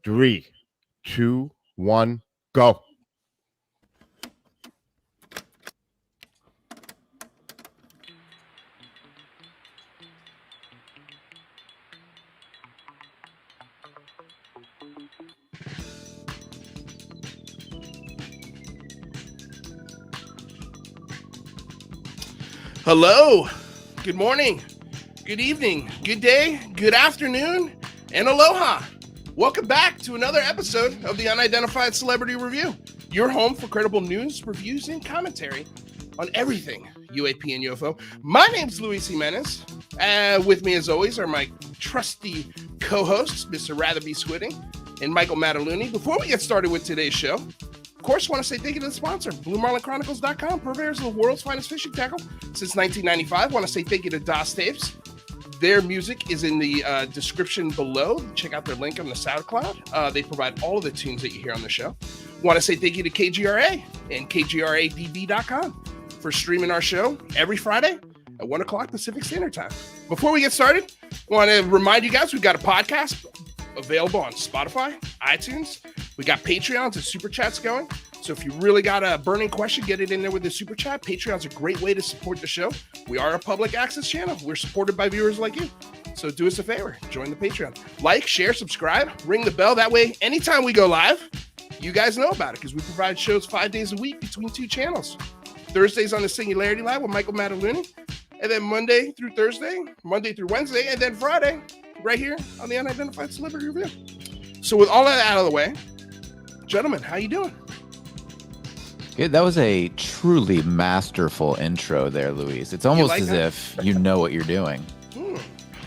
3, 2, 1, go. Hello, good morning, good evening, good day, good afternoon, and aloha. Welcome back to another episode of the Unidentified Celebrity Review, your home for credible news, reviews, and commentary on everything UAP and UFO. My name's Luis Jimenez. With me, as always, are my trusty co-hosts, Mr. Ratherby Switting and Michael Mataluni. Before we get started with today's show, of course, want to say thank you to the sponsor, BlueMarlinChronicles.com, purveyors of the world's finest fishing tackle since 1995. Want to say thank you to DOS Tapes. Their music is in the description below. Check out their link on the SoundCloud. They provide all of the tunes that you hear on the show. Want to say thank you to KGRA and KGRADB.com for streaming our show every Friday at 1 o'clock Pacific Standard Time. Before we get started, want to remind you guys we've got a podcast available on Spotify, iTunes. We got Patreons and Super Chats going. So if you really got a burning question, get it in there with the Super Chat. Patreon's a great way to support the show. We are a public access channel. We're supported by viewers like you. So do us a favor. Join the Patreon. Like, share, subscribe, ring the bell. That way, anytime we go live, you guys know about it because we provide shows 5 days a week between two channels. Thursdays on the Singularity Live with Michael Mataluni. And then Monday through Wednesday, and then Friday right here on the Unidentified Celebrity Review. So with all that out of the way, gentlemen, how you doing? Good. That was a truly masterful intro there, Luis. It's almost as if you know what you're doing.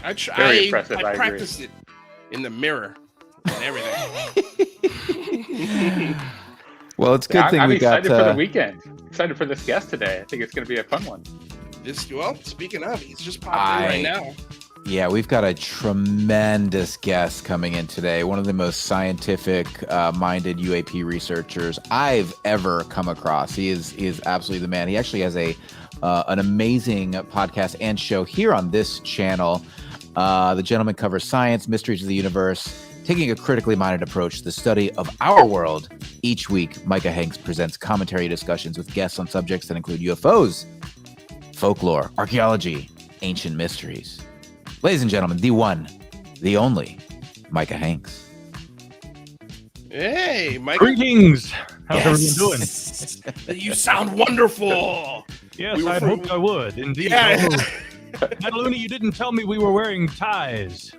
I practiced it in the mirror and everything. Well, it's a good thing I'm we got... excited for the weekend. Excited for this guest today. I think it's going to be a fun one. Speaking of, he's just popped in right now. Yeah, we've got a tremendous guest coming in today. One of the most scientific-minded UAP researchers I've ever come across. He is absolutely the man. He actually has an amazing podcast and show here on this channel. The gentleman covers science, mysteries of the universe, taking a critically minded approach to the study of our world. Each week, Micah Hanks presents commentary discussions with guests on subjects that include UFOs, folklore, archaeology, ancient mysteries. Ladies and gentlemen, the one, the only, Micah Hanks. Hey, Micah. Greetings. How's everyone doing? You sound wonderful. Yes, I hoped I would. Indeed. Yeah. Mataluni, you didn't tell me we were wearing ties.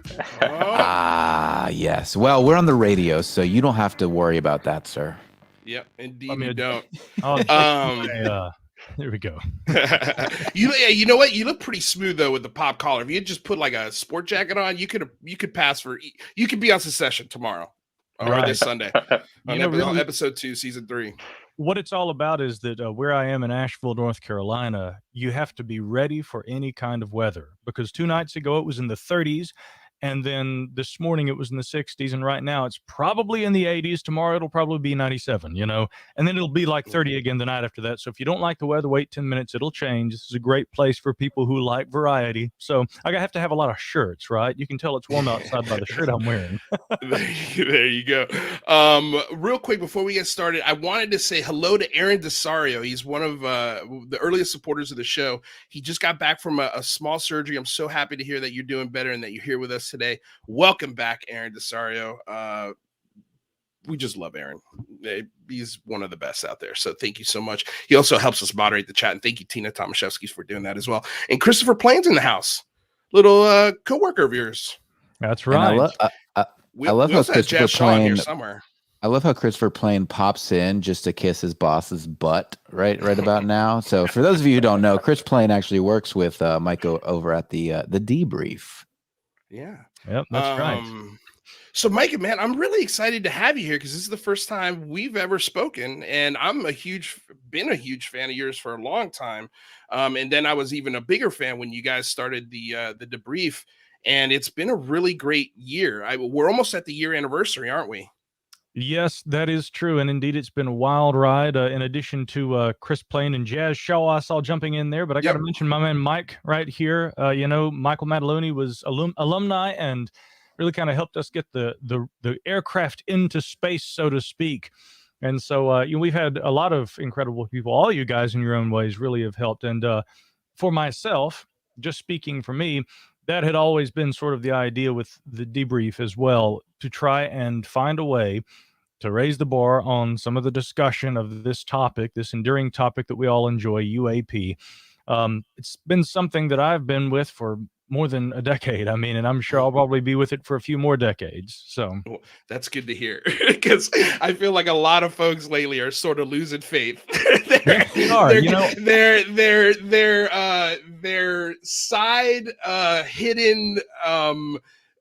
Yes. Well, we're on the radio, so you don't have to worry about that, sir. Yep, indeed you don't. There we go. You know what? You look pretty smooth though with the pop collar. If you had just put like a sport jacket on, you could pass for. You could be on Secession tomorrow or this Sunday on episode 2, season 3. What it's all about is that where I am in Asheville, North Carolina, you have to be ready for any kind of weather because 2 nights ago it was in the 30s. And then this morning it was in the 60s, and right now it's probably in the 80s. Tomorrow it'll probably be 97, and then it'll be like 30 again the night after that. So if you don't like the weather, wait 10 minutes. It'll change. This is a great place for people who like variety. So I have to have a lot of shirts, right? You can tell it's warm outside by the shirt I'm wearing. There you go. Real quick before we get started, I wanted to say hello to Aaron Desario. He's one of the earliest supporters of the show. He just got back from a small surgery. I'm so happy to hear that you're doing better and that you're here with us today. Welcome back, Aaron Desario. We just love Aaron. He's one of the best out there. So thank you so much. He also helps us moderate the chat. And thank you, Tina Tomaszewski, for doing that as well. And Christopher Plain's in the house. Little co-worker of yours. That's right. I love how Christopher Plain somewhere. I love how Christopher Plain pops in just to kiss his boss's butt right about now. So for those of you who don't know, Chris Plain actually works with Micah over at the Debrief. Yeah. Yep, that's right. So, Micah, man, I'm really excited to have you here because this is the first time we've ever spoken, and I'm been a huge fan of yours for a long time. And then I was even a bigger fan when you guys started the Debrief, and it's been a really great year. We're almost at the year anniversary, aren't we? Yes, that is true. And indeed, it's been a wild ride. In addition to Chris Plain and Jazz Shaw, I saw jumping in there. But I got to mention my man Mike right here. Michael Mataluni was alumni and really kind of helped us get the aircraft into space, so to speak. And so, we've had a lot of incredible people. All you guys in your own ways really have helped. And for myself, just speaking for me, that had always been sort of the idea with the debrief as well, to try and find a way to raise the bar on some of the discussion of this topic, this enduring topic that we all enjoy, UAP. It's been something that I've been with for more than a decade. I mean, and I'm sure I'll probably be with it for a few more decades. So well, that's good to hear, because I feel like a lot of folks lately are sort of losing faith. Their side hidden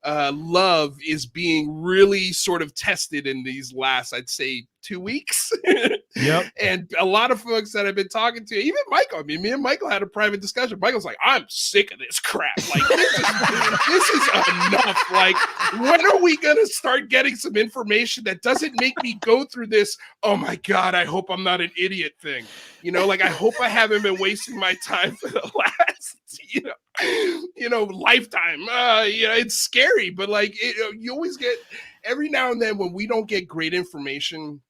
love is being really sort of tested in these last, I'd say, 2 weeks. Yep. And a lot of folks that I've been talking to, even Michael, I mean, me and Michael had a private discussion. Michael's like, I'm sick of this crap. Like, this is enough. Like, when are we going to start getting some information that doesn't make me go through this, oh my God, I hope I'm not an idiot thing. You know, like, I hope I haven't been wasting my time for the last, lifetime. It's scary, but like, you always get, every now and then when we don't get great information,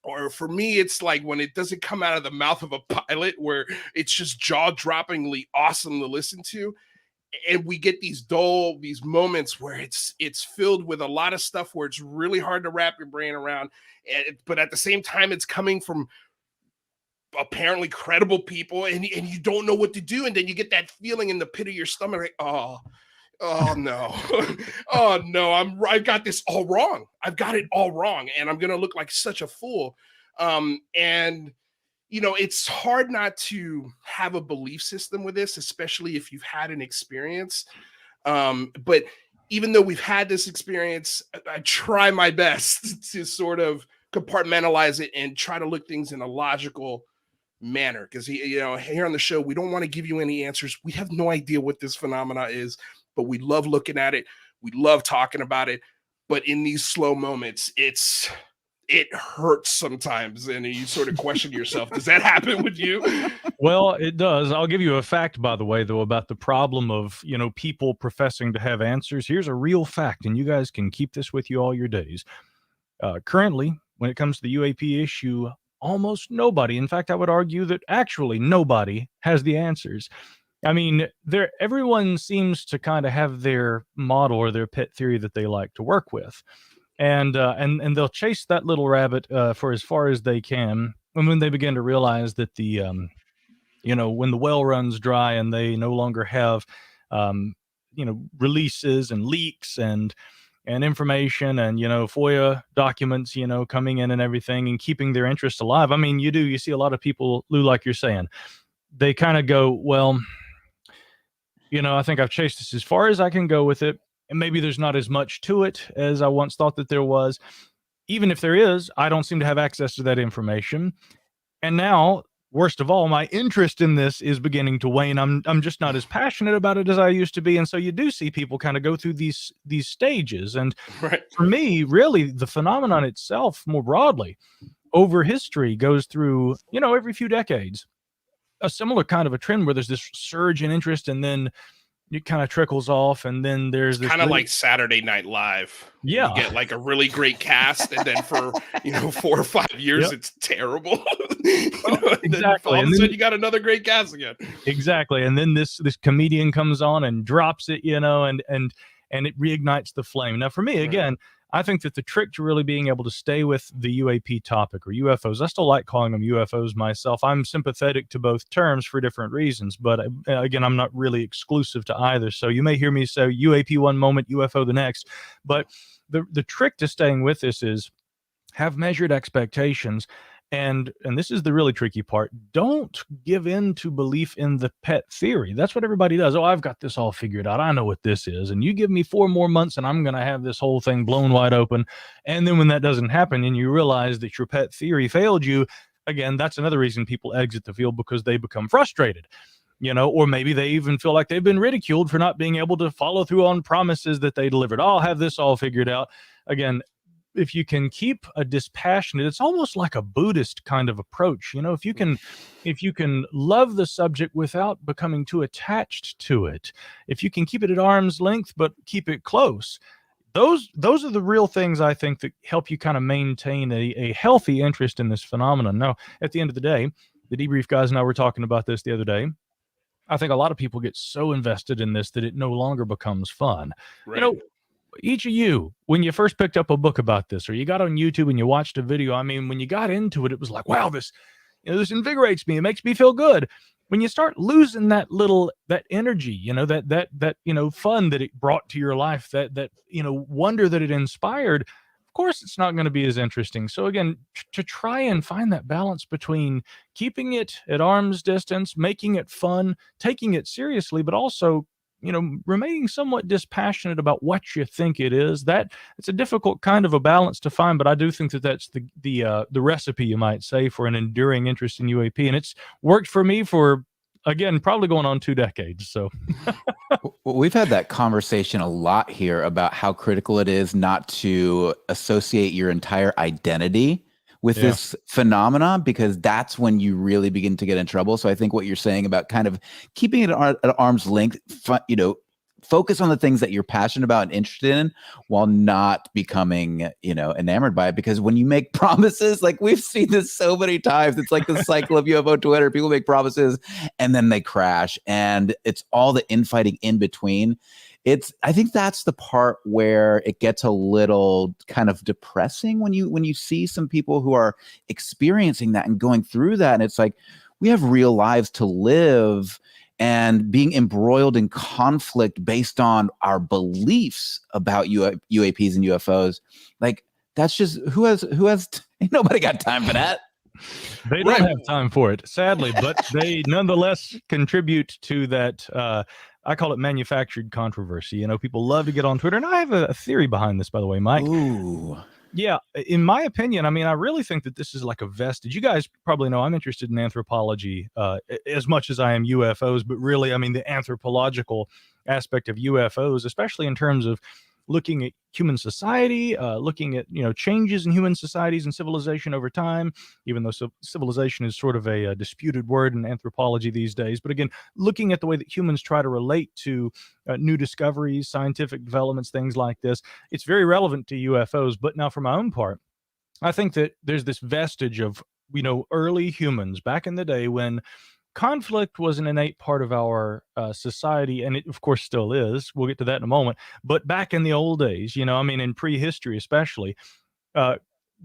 or for me, it's like when it doesn't come out of the mouth of a pilot where it's just jaw-droppingly awesome to listen to. And we get these moments where it's filled with a lot of stuff where it's really hard to wrap your brain around. But at the same time, it's coming from apparently credible people, and you don't know what to do. And then you get that feeling in the pit of your stomach, like, oh no. Oh no, I've got this all wrong. I've got it all wrong, and I'm gonna look like such a fool. And it's hard not to have a belief system with this, especially if you've had an experience. But even though we've had this experience, I try my best to sort of compartmentalize it and try to look things in a logical manner. Because here on the show, we don't want to give you any answers. We have no idea what this phenomena is, but we love looking at it. We love talking about it. But in these slow moments, it hurts sometimes, and you sort of question yourself. Does that happen with you? Well, it does. I'll give you a fact, by the way, though, about the problem of, people professing to have answers. Here's a real fact, and you guys can keep this with you all your days. Currently, when it comes to the UAP issue, almost nobody, in fact, I would argue that actually nobody has the answers. I mean, everyone seems to kind of have their model or their pet theory that they like to work with. And they'll chase that little rabbit for as far as they can. And when they begin to realize that when the well runs dry and they no longer have, releases and leaks and information and, FOIA documents, coming in and everything and keeping their interest alive. I mean, you see a lot of people, Lou, like you're saying, they kind of go, well, I think I've chased this as far as I can go with it. And maybe there's not as much to it as I once thought that there was. Even if there is, I don't seem to have access to that information. And now, worst of all, my interest in this is beginning to wane. I'm just not as passionate about it as I used to be. And so you do see people kind of go through these stages. And right. For me, really, the phenomenon itself, more broadly, over history, goes through, every few decades, a similar kind of a trend where there's this surge in interest, and then it kind of trickles off, and then there's this kind of like Saturday Night Live. Yeah, you get like a really great cast, and then for 4 or 5 years, It's terrible. Exactly, and then you got another great cast again. Exactly, and then this comedian comes on and drops it, and it reignites the flame. Now, for me, again, I think that the trick to really being able to stay with the UAP topic, or UFOs, I still like calling them UFOs myself. I'm sympathetic to both terms for different reasons, but again, I'm not really exclusive to either. So you may hear me say UAP one moment, UFO the next, but the trick to staying with this is have measured expectations. And this is the really tricky part. Don't give in to belief in the pet theory. That's what everybody does. Oh, I've got this all figured out. I know what this is. And you give me 4 more months and I'm going to have this whole thing blown wide open. And then when that doesn't happen and you realize that your pet theory failed you, again, that's another reason people exit the field, because they become frustrated. Or maybe they even feel like they've been ridiculed for not being able to follow through on promises that they delivered. I'll have this all figured out. Again, if you can keep a dispassionate, it's almost like a Buddhist kind of approach. If you can love the subject without becoming too attached to it, if you can keep it at arm's length, but keep it close, those are the real things I think that help you kind of maintain a healthy interest in this phenomenon. Now, at the end of the day, the debrief guys and I were talking about this the other day. I think a lot of people get so invested in this that it no longer becomes fun. Right. You know, each of you, when you first picked up a book about this, or you got on YouTube and you watched a video, I mean, when you got into it, it was like, wow, this invigorates me. It makes me feel good. When you start losing that energy, that fun that it brought to your life, that wonder that it inspired, of course, it's not going to be as interesting. So again, to try and find that balance between keeping it at arm's distance, making it fun, taking it seriously, but also remaining somewhat dispassionate about what you think it is, it's a difficult kind of a balance to find, but I do think that that's the recipe, you might say, for an enduring interest in UAP. And it's worked for me for, again, probably going on 2 decades. So Well, we've had that conversation a lot here about how critical it is not to associate your entire identity with this phenomenon, because that's when you really begin to get in trouble. So I think what you're saying about kind of keeping it at arm's length, focus on the things that you're passionate about and interested in while not becoming, enamored by it. Because when you make promises, like we've seen this so many times, it's like the cycle of UFO Twitter. People make promises and then they crash, and it's all the infighting in between. I think that's the part where it gets a little kind of depressing when you see some people who are experiencing that and going through that. And it's like, we have real lives to live, and being embroiled in conflict based on our beliefs about UAPs and UFOs. Like, that's just ain't nobody got time for that. They don't have time for it, sadly, but they nonetheless contribute to that. I call it manufactured controversy. People love to get on Twitter, and I have a theory behind this, by the way, Mike. Ooh. Yeah, in my opinion, I mean, I really think that this is like a vestige. You guys probably know I'm interested in anthropology as much as I am UFOs, but really, I mean, the anthropological aspect of UFOs, especially in terms of looking at human society, looking at, changes in human societies and civilization over time, even though civilization is sort of a disputed word in anthropology these days. But again, looking at the way that humans try to relate to new discoveries, scientific developments, things like this, it's very relevant to UFOs. But now for my own part, I think that there's this vestige of, early humans back in the day when conflict was an innate part of our society, and it, of course, still is. We'll get to that in a moment. But back in the old days, in prehistory especially,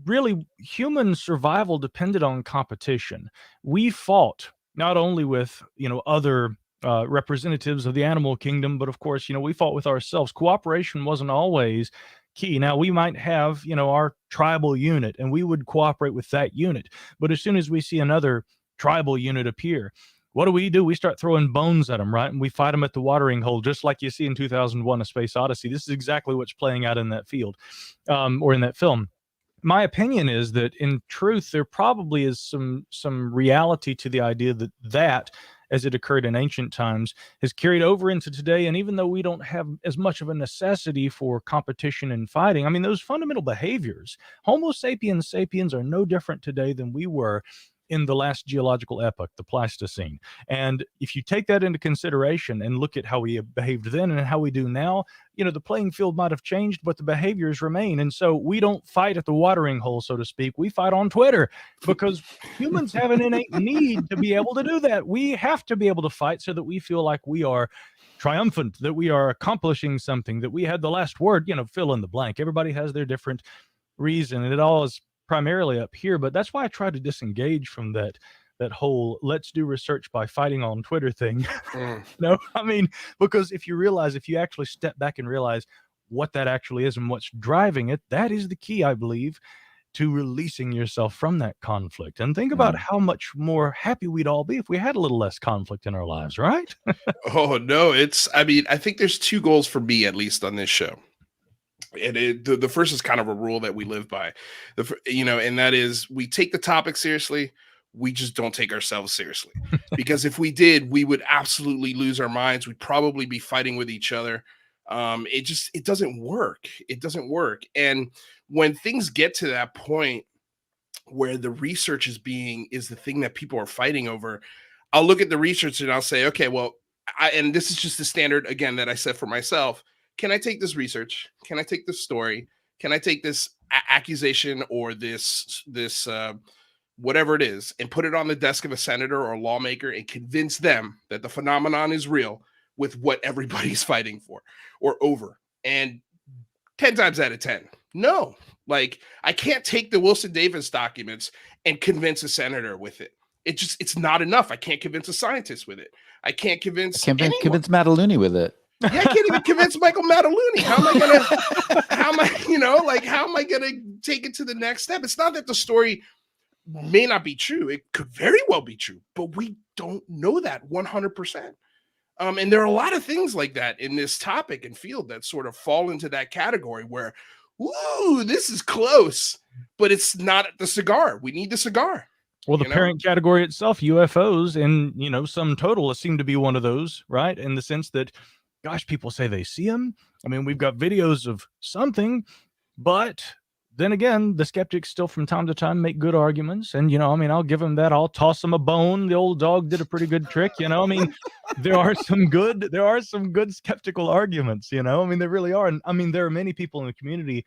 really human survival depended on competition. We fought not only with, other representatives of the animal kingdom, but of course, we fought with ourselves. Cooperation wasn't always key. Now, we might have, our tribal unit, and we would cooperate with that unit. But as soon as we see another tribal unit appear, what do? We start throwing bones at them, right? And we fight them at the watering hole, just like you see in 2001: A Space Odyssey. This is exactly what's playing out in that field, or in that film. My opinion is that, in truth, there probably is some reality to the idea that as it occurred in ancient times, has carried over into today. And even though we don't have as much of a necessity for competition and fighting, I mean, those fundamental behaviors, Homo sapiens sapiens, are no different today than we were in the last geological epoch, the Pleistocene. And if you take that into consideration and look at how we behaved then and how we do now, the playing field might have changed, but the behaviors remain. And so we don't fight at the watering hole, so to speak. We fight on Twitter, because humans have an innate need to be able to do that. We have to be able to fight so that we feel like we are triumphant, that we are accomplishing something, that we had the last word, fill in the blank. Everybody has their different reason, and it all is primarily up here. But that's why I try to disengage from that whole let's do research by fighting on Twitter thing. I mean, because if you actually step back and realize what that actually is and what's driving it, that is the key, I believe, to releasing yourself from that conflict. And think about how much more happy we'd all be if we had a little less conflict in our lives, right? Oh, no, I think there's 2 goals for me, at least, on this show. And the first is kind of a rule that we live by, and that is, we take the topic seriously. We just don't take ourselves seriously, because if we did, we would absolutely lose our minds. We'd probably be fighting with each other. It doesn't work. It doesn't work. And when things get to that point where the research is the thing that people are fighting over, I'll look at the research and I'll say, okay, well, and this is just the standard, again, that I set for myself. can I take this research? Can I take this story? Can I take this accusation or this whatever it is and put it on the desk of a senator or a lawmaker and convince them that the phenomenon is real with what everybody's fighting for or over? And 10 times out of 10, no. Like, I can't take the Wilson Davis documents and convince a senator with it. It's not enough. I can't convince a scientist with it. I can't convince anyone. Convince Mataluni with it. Yeah, I can't even convince Michael Mataluni. How am I gonna take it to the next step? It's not that the story may not be true. It could very well be true, but we don't know that 100%. And there are a lot of things like that in this topic and field that sort of fall into that category where, ooh, this is close, but it's not the cigar. We need the cigar. Well, the parent category itself, UFOs, and, some total seem to be one of those, right? In the sense that, gosh, people say they see them. I mean, we've got videos of something, but then again, the skeptics still from time to time make good arguments. And, I'll give them that. I'll toss them a bone. The old dog did a pretty good trick, there are some good skeptical arguments, there really are. And there are many people in the community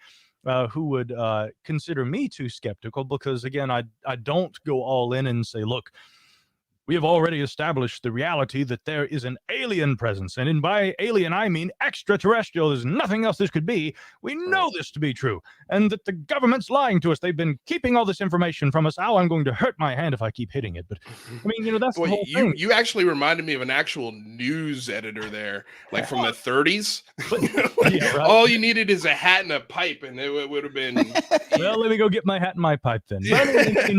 who would consider me too skeptical because, again, I don't go all in and say, look, we have already established the reality that there is an alien presence. And by alien, I mean extraterrestrial. There's nothing else this could be. We know this to be true. And that the government's lying to us. They've been keeping all this information from us. Ow, I'm going to hurt my hand if I keep hitting it. But, that's the whole thing. You actually reminded me of an actual news editor there, like from the 30s. Yeah, right. All you needed is a hat and a pipe, and it would have been... Well, let me go get my hat and my pipe then. But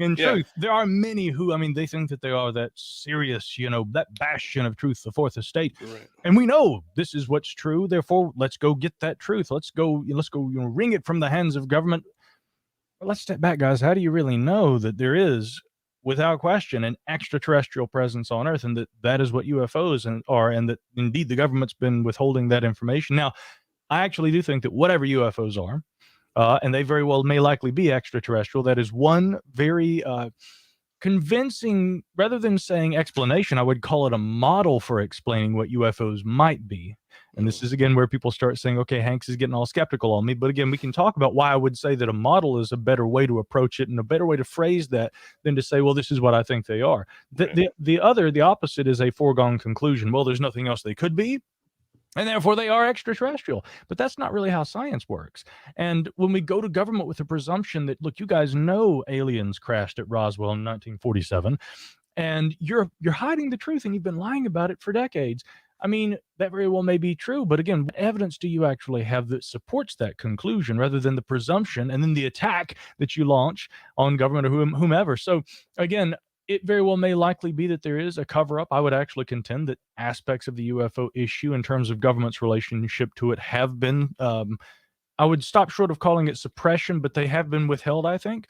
in truth, there are many who, they think that they are that serious, that bastion of truth, the fourth estate. Right. And we know this is what's true. Therefore, let's go get that truth. Let's go wring it from the hands of government. But let's step back, guys. How do you really know that there is, without question, an extraterrestrial presence on Earth, and that is what UFOs are, and that indeed the government's been withholding that information? Now, I actually do think that whatever UFOs are, and they very well may likely be extraterrestrial. That is one very convincing, rather than saying explanation, I would call it a model for explaining what UFOs might be. And this is, again, where people start saying, okay, Hanks is getting all skeptical on me. But again, we can talk about why I would say that a model is a better way to approach it and a better way to phrase that than to say, well, this is what I think they are. The opposite is a foregone conclusion. Well, there's nothing else they could be, and therefore they are extraterrestrial. But that's not really how science works. And when we go to government with the presumption that, look, you guys know aliens crashed at Roswell in 1947, and you're hiding the truth and you've been lying about it for decades. That very well may be true. But again, what evidence do you actually have that supports that conclusion rather than the presumption and then the attack that you launch on government or whomever? So again, it very well may likely be that there is a cover-up. I would actually contend that aspects of the UFO issue in terms of government's relationship to it have been, I would stop short of calling it suppression, but they have been withheld, I think.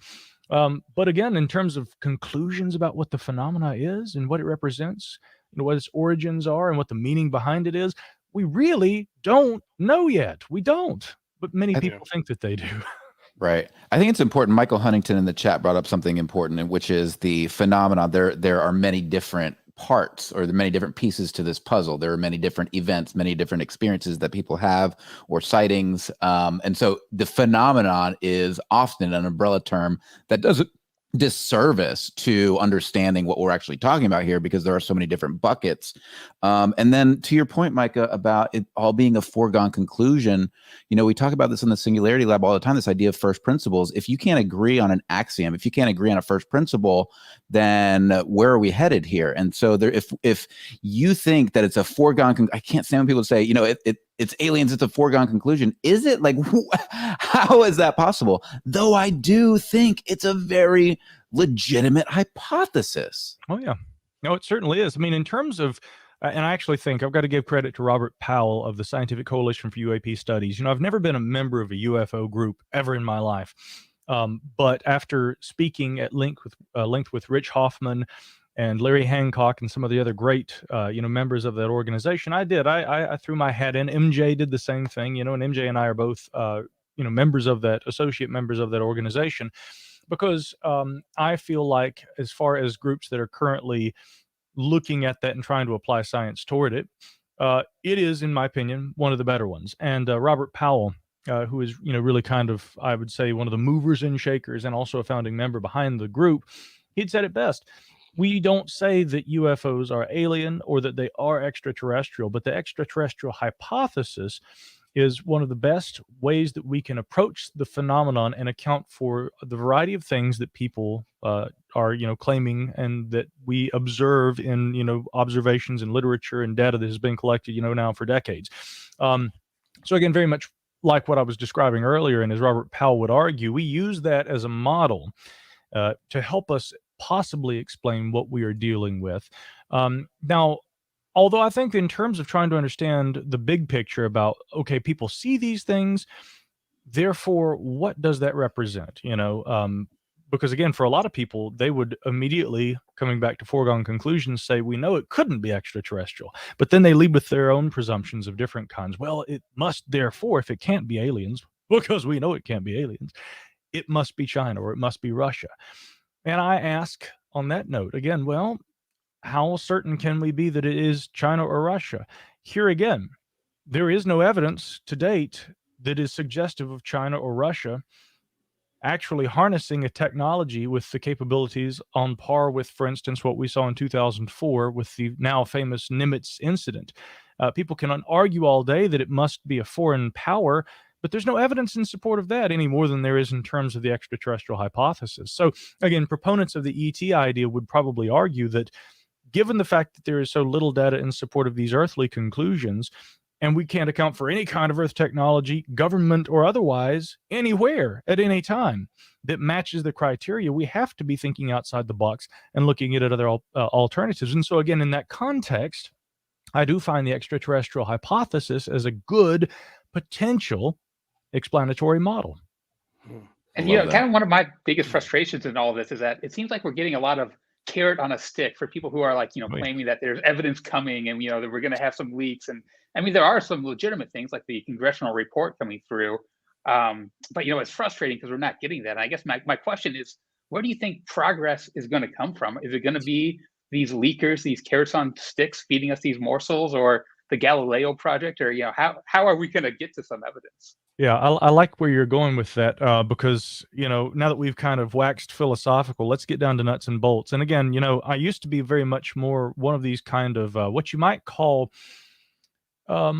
But again, in terms of conclusions about what the phenomena is and what it represents, what its origins are and what the meaning behind it is, we really don't know yet. We don't, but many people think that they do. Right. I think it's important. Michael Huntington in the chat brought up something important, which is the phenomenon. There are many different parts, or the many different pieces to this puzzle. There are many different events, many different experiences that people have, or sightings. And so the phenomenon is often an umbrella term that doesn't disservice to understanding what we're actually talking about here, because there are so many different buckets. And then to your point, Micah, about it all being a foregone conclusion, we talk about this in the Singularity Lab all the time, this idea of first principles. If you can't agree on an axiom, if you can't agree on a first principle, then where are we headed here? And so if you think that it's a foregone, I can't stand when people say, it's aliens, it's a foregone conclusion. Is it? Like, how is that possible? Though I do think it's a very legitimate hypothesis. Oh, yeah. No, it certainly is. In terms of, and I actually think I've got to give credit to Robert Powell of the Scientific Coalition for UAP Studies. I've never been a member of a UFO group ever in my life. But after speaking at length with Rich Hoffman and Larry Hancock and some of the other great, members of that organization, I threw my hat in. MJ did the same thing, and MJ and I are both, associate members of that organization, because I feel like, as far as groups that are currently looking at that and trying to apply science toward it, it is, in my opinion, one of the better ones. And Robert Powell, who is, really kind of, I would say, one of the movers and shakers and also a founding member behind the group, he'd said it best. We don't say that UFOs are alien or that they are extraterrestrial, but the extraterrestrial hypothesis is one of the best ways that we can approach the phenomenon and account for the variety of things that people are, claiming and that we observe in, observations and literature and data that has been collected, now for decades. So again, very much like what I was describing earlier, and as Robert Powell would argue, we use that as a model to help us possibly explain what we are dealing with. Now, although I think in terms of trying to understand the big picture about, okay, people see these things, therefore, what does that represent? Because again, for a lot of people, they would immediately, coming back to foregone conclusions, say, we know it couldn't be extraterrestrial. But then they lead with their own presumptions of different kinds. Well, it must, therefore, if it can't be aliens, because we know it can't be aliens, it must be China or it must be Russia. And I ask on that note, again, well, how certain can we be that it is China or Russia? Here again, there is no evidence to date that is suggestive of China or Russia actually harnessing a technology with the capabilities on par with, for instance, what we saw in 2004 with the now famous Nimitz incident. People can argue all day that it must be a foreign power, but there's no evidence in support of that any more than there is in terms of the extraterrestrial hypothesis. So again, proponents of the ET idea would probably argue that given the fact that there is so little data in support of these earthly conclusions, and we can't account for any kind of Earth technology, government or otherwise, anywhere at any time that matches the criteria, we have to be thinking outside the box and looking at other alternatives. And so again, in that context, I do find the extraterrestrial hypothesis as a good potential explanatory model. And kind of one of my biggest frustrations in all of this is that it seems like we're getting a lot of carrot on a stick for people who are like, claiming that there's evidence coming and, that we're going to have some leaks. And I mean, there are some legitimate things like the congressional report coming through. But, it's frustrating because we're not getting that. And I guess my question is, where do you think progress is going to come from? Is it going to be these leakers, these carrots on sticks feeding us these morsels, or the Galileo project, or, how are we going to get to some evidence? Yeah, I like where you're going with that because, now that we've kind of waxed philosophical, let's get down to nuts and bolts. And again, I used to be very much more one of these kind of what you might call, I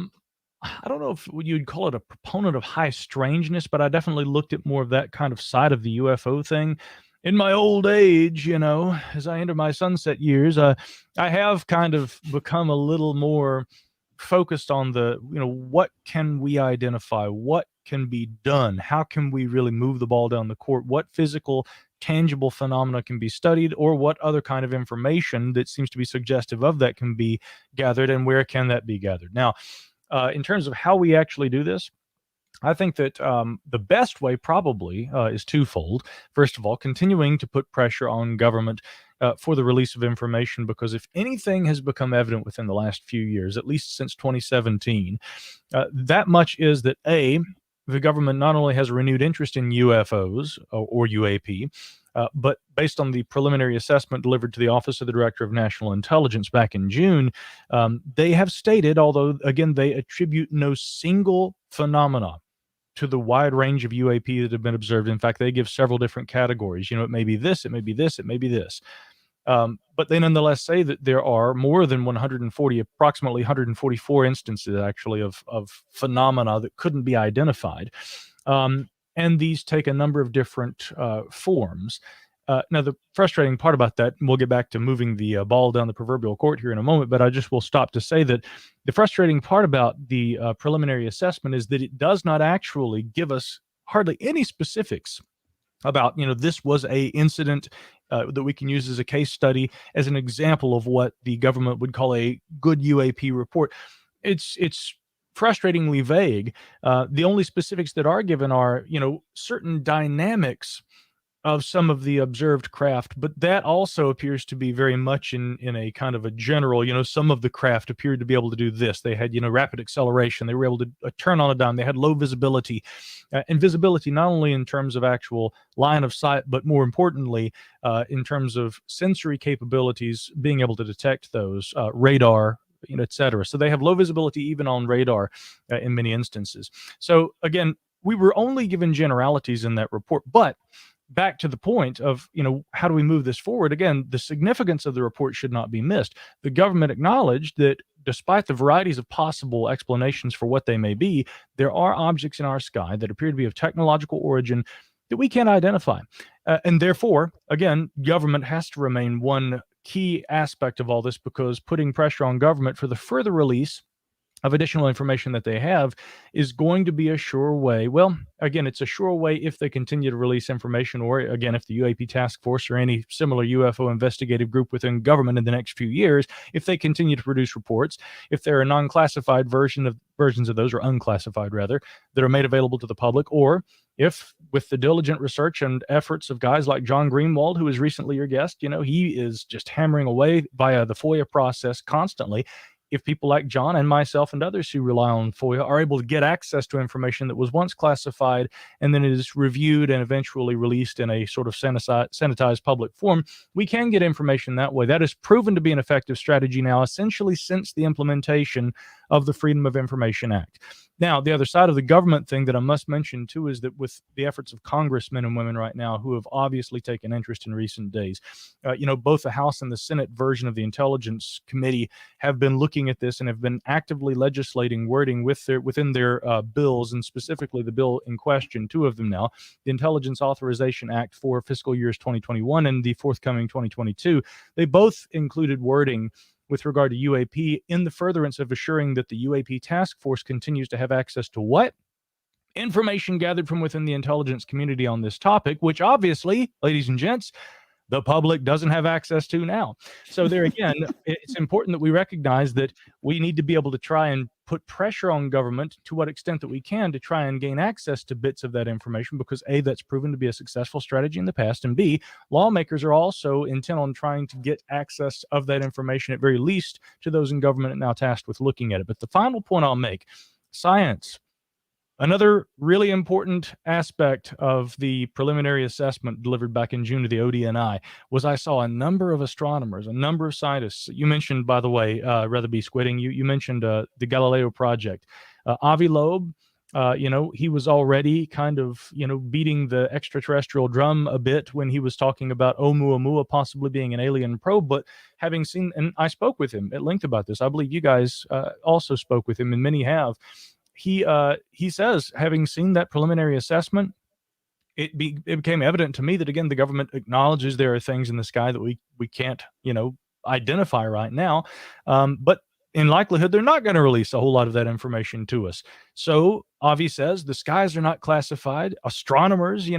don't know if you'd call it a proponent of high strangeness, but I definitely looked at more of that kind of side of the UFO thing. In my old age, as I enter my sunset years, I have kind of become a little more focused on the, what can we identify? What can be done? How can we really move the ball down the court? What physical, tangible phenomena can be studied, or what other kind of information that seems to be suggestive of that can be gathered, and where can that be gathered? Now, in terms of how we actually do this, I think that the best way probably is twofold. First of all, continuing to put pressure on government for the release of information, because if anything has become evident within the last few years, at least since 2017, that much is that the government not only has a renewed interest in UFOs or UAP, but based on the preliminary assessment delivered to the Office of the Director of National Intelligence back in June, they have stated, although again they attribute no single phenomena to the wide range of UAP that have been observed. In fact, they give several different categories. It may be this, it may be this, it may be this. But they nonetheless say that there are more than 140, approximately 144 instances actually of phenomena that couldn't be identified. And these take a number of different forms. Now, the frustrating part about that, and we'll get back to moving the ball down the proverbial court here in a moment, but I just will stop to say that the frustrating part about the preliminary assessment is that it does not actually give us hardly any specifics about, this was a incident that we can use as a case study, as an example of what the government would call a good UAP report. It's frustratingly vague. The only specifics that are given are, certain dynamics of some of the observed craft, but that also appears to be very much in a kind of a general, some of the craft appeared to be able to do this. They had, rapid acceleration. They were able to turn on a dime. They had low visibility, and visibility not only in terms of actual line of sight, but more importantly, in terms of sensory capabilities, being able to detect those radar, et cetera. So they have low visibility even on radar in many instances. So again, we were only given generalities in that report, but back to the point of, how do we move this forward? Again, the significance of the report should not be missed. The government acknowledged that despite the varieties of possible explanations for what they may be, there are objects in our sky that appear to be of technological origin that we can't identify. And therefore, again, government has to remain one key aspect of all this, because putting pressure on government for the further release of additional information that they have is going to be a sure way. Well, again, it's a sure way if they continue to release information, or again, if the UAP task force or any similar UFO investigative group within government in the next few years, if they continue to produce reports, if there are non-classified versions of those, or unclassified rather, that are made available to the public, or if with the diligent research and efforts of guys like John Greenwald, who was recently your guest, he is just hammering away via the FOIA process constantly. If people like John and myself and others who rely on FOIA are able to get access to information that was once classified and then is reviewed and eventually released in a sort of sanitized public form, we can get information that way. That has proven to be an effective strategy now, essentially since the implementation of the Freedom of Information Act. Now, the other side of the government thing that I must mention too is that with the efforts of congressmen and women right now who have obviously taken interest in recent days, both the House and the Senate version of the Intelligence Committee have been looking at this and have been actively legislating wording within their bills, and specifically the bill in question, two of them now, the Intelligence Authorization Act for fiscal years 2021 and the forthcoming 2022. They both included wording with regard to UAP in the furtherance of assuring that the UAP task force continues to have access to what? Information gathered from within the intelligence community on this topic, which obviously, ladies and gents, the public doesn't have access to now. So there again, it's important that we recognize that we need to be able to try and put pressure on government to what extent that we can to try and gain access to bits of that information, because A, that's proven to be a successful strategy in the past, and B, lawmakers are also intent on trying to get access of that information, at very least, to those in government now tasked with looking at it. But the final point I'll make, science. Another really important aspect of the preliminary assessment delivered back in June to the ODNI was I saw a number of astronomers, a number of scientists. You mentioned, by the way, Retherby Squidding, you mentioned the Galileo project. Avi Loeb, he was already kind of, beating the extraterrestrial drum a bit when he was talking about Oumuamua possibly being an alien probe, but having seen, and I spoke with him at length about this. I believe you guys also spoke with him, and many have. He says, having seen that preliminary assessment, it became evident to me that, again, the government acknowledges there are things in the sky that we can't, identify right now. But in likelihood, they're not going to release a whole lot of that information to us. So Avi says the skies are not classified. Astronomers,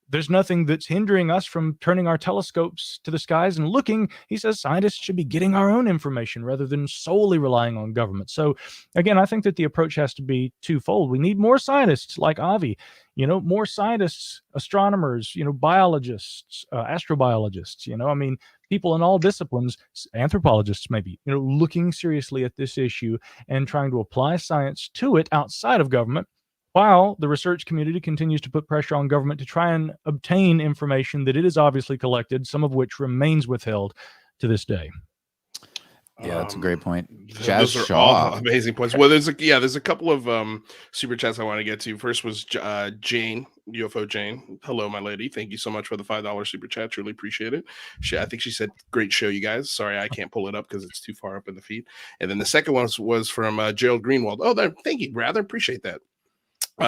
there's nothing that's hindering us from turning our telescopes to the skies and looking. He says scientists should be getting our own information rather than solely relying on government. So again, I think that the approach has to be twofold. We need more scientists like Avi, more scientists, astronomers, biologists, astrobiologists, people in all disciplines, anthropologists maybe, looking seriously at this issue and trying to apply science to it outside of government, while the research community continues to put pressure on government to try and obtain information that it has obviously collected, some of which remains withheld to this day. Yeah, that's a great point. Those are all amazing points. Well, there's a couple of super chats I want to get to. First was Jane, UFO Jane. Hello, my lady. Thank you so much for the $5 super chat. Truly appreciate it. I think she said, "Great show, you guys." Sorry, I can't pull it up because it's too far up in the feed. And then the second one was from Gerald Greenwald. Oh, thank you, rather appreciate that.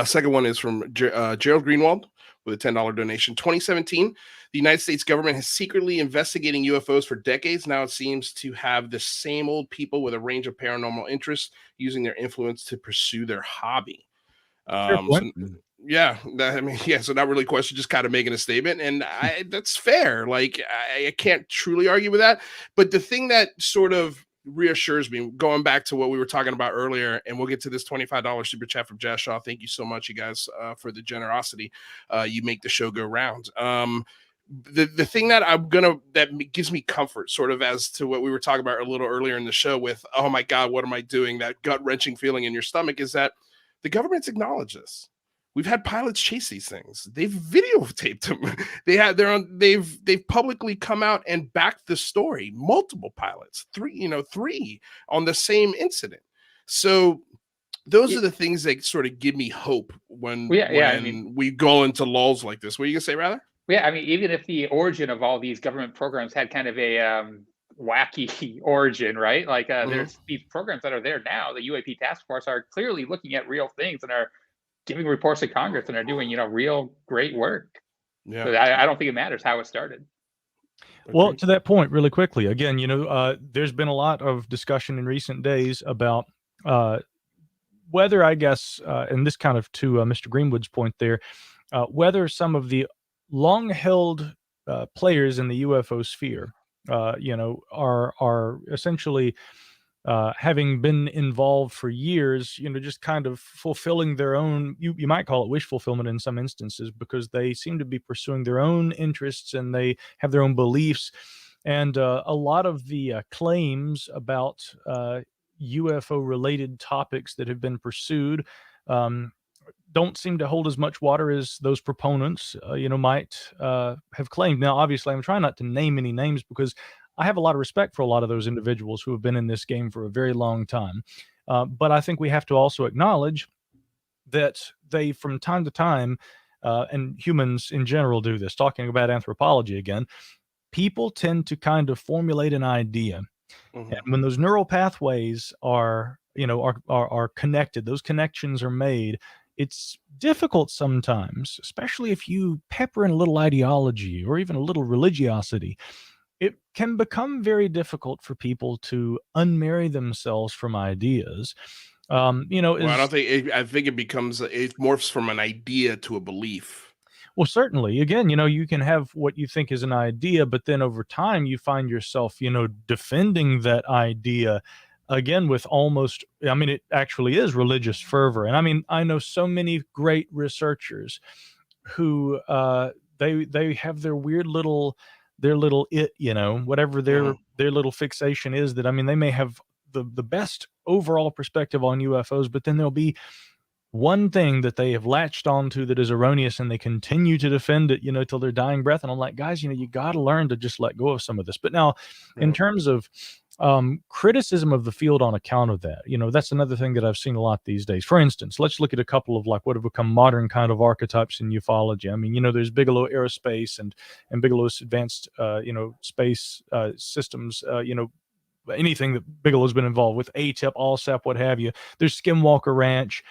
Second one is from Gerald Greenwald with a $10 donation. 2017, the United States government has secretly investigating UFOs for decades. Now it seems to have the same old people with a range of paranormal interests using their influence to pursue their hobby. So not really a question, just kind of making a statement. And that's fair. Like, I can't truly argue with that. But the thing that sort of reassures me, going back to what we were talking about earlier, and we'll get to this $25 super chat from Jazz Shaw. Thank you so much, you guys, for the generosity. You make the show go round. The thing that gives me comfort, sort of as to what we were talking about a little earlier in the show with, oh my God, what am I doing? That gut-wrenching feeling in your stomach, is that the government's acknowledged this. We've had pilots chase these things. They've videotaped them. They've publicly come out and backed the story. Multiple pilots, three on the same incident. So those are the things that sort of give me hope when we go into lulls like this. What are you gonna say, rather? Yeah, I mean, even if the origin of all these government programs had kind of a wacky origin, right? Like there's these programs that are there now. The UAP task force are clearly looking at real things and are giving reports to Congress and are doing, real great work. Yeah, so I don't think it matters how it started. Well, to that point, really quickly, again, there's been a lot of discussion in recent days about whether, I guess, and this kind of to Mr. Greenwood's point there, whether some of the long-held players in the UFO sphere, are essentially having been involved for years, just kind of fulfilling their own, you might call it wish fulfillment in some instances, because they seem to be pursuing their own interests and they have their own beliefs. And a lot of the claims about UFO related topics that have been pursued don't seem to hold as much water as those proponents, might have claimed. Now, obviously, I'm trying not to name any names because I have a lot of respect for a lot of those individuals who have been in this game for a very long time. But I think we have to also acknowledge that they, from time to time, and humans in general do this, talking about anthropology again, people tend to kind of formulate an idea. And when those neural pathways are connected, those connections are made, it's difficult sometimes, especially if you pepper in a little ideology or even a little religiosity. It can become very difficult for people to unmarry themselves from ideas. I think it morphs from an idea to a belief. Well, certainly. Again, you can have what you think is an idea, but then over time you find yourself, defending that idea again with almost, it actually is religious fervor. And I know so many great researchers who they have their weird little, whatever their little fixation is, that, they may have the best overall perspective on UFOs, but then there'll be one thing that they have latched onto that is erroneous, and they continue to defend it, till their dying breath. And I'm like, guys, you got to learn to just let go of some of this. But now, in terms of criticism of the field on account of that, that's another thing that I've seen a lot these days. For instance, let's look at a couple of what have become modern kind of archetypes in ufology. There's Bigelow Aerospace and Bigelow's advanced, space systems, anything that Bigelow's been involved with, ATIP, ALSAP, what have you. There's Skinwalker Ranch.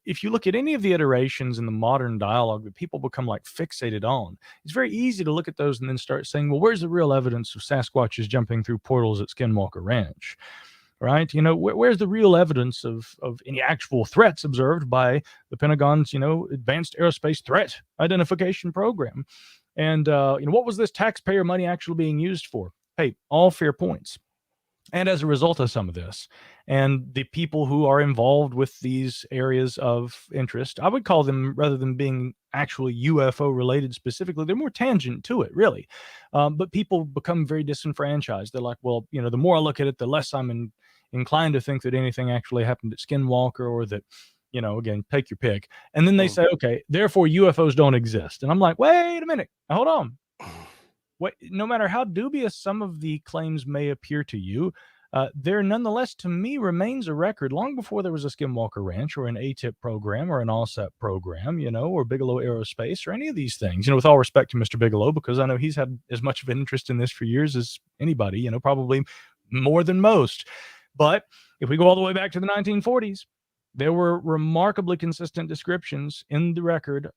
If you look at any of the iterations in the modern dialogue that people become fixated on, it's very easy to look at those and then start saying, well, where's the real evidence of Sasquatches jumping through portals at Skinwalker Ranch? Right? Where's the real evidence of any actual threats observed by the Pentagon's, advanced aerospace threat identification program? And, what was this taxpayer money actually being used for? Hey, all fair points. And as a result of some of this, and the people who are involved with these areas of interest, I would call them, rather than being actually UFO related specifically, they're more tangent to it, really. But people become very disenfranchised. They're like, well, the more I look at it, the less I'm inclined to think that anything actually happened at Skinwalker, or that, again, take your pick. And then they say, okay, therefore UFOs don't exist. And I'm like, wait a minute, hold on. No matter how dubious some of the claims may appear to you, there nonetheless, to me, remains a record long before there was a Skinwalker Ranch or an ATIP program or an ALSAP program, or Bigelow Aerospace or any of these things, with all respect to Mr. Bigelow, because I know he's had as much of an interest in this for years as anybody, probably more than most. But if we go all the way back to the 1940s, there were remarkably consistent descriptions in the record,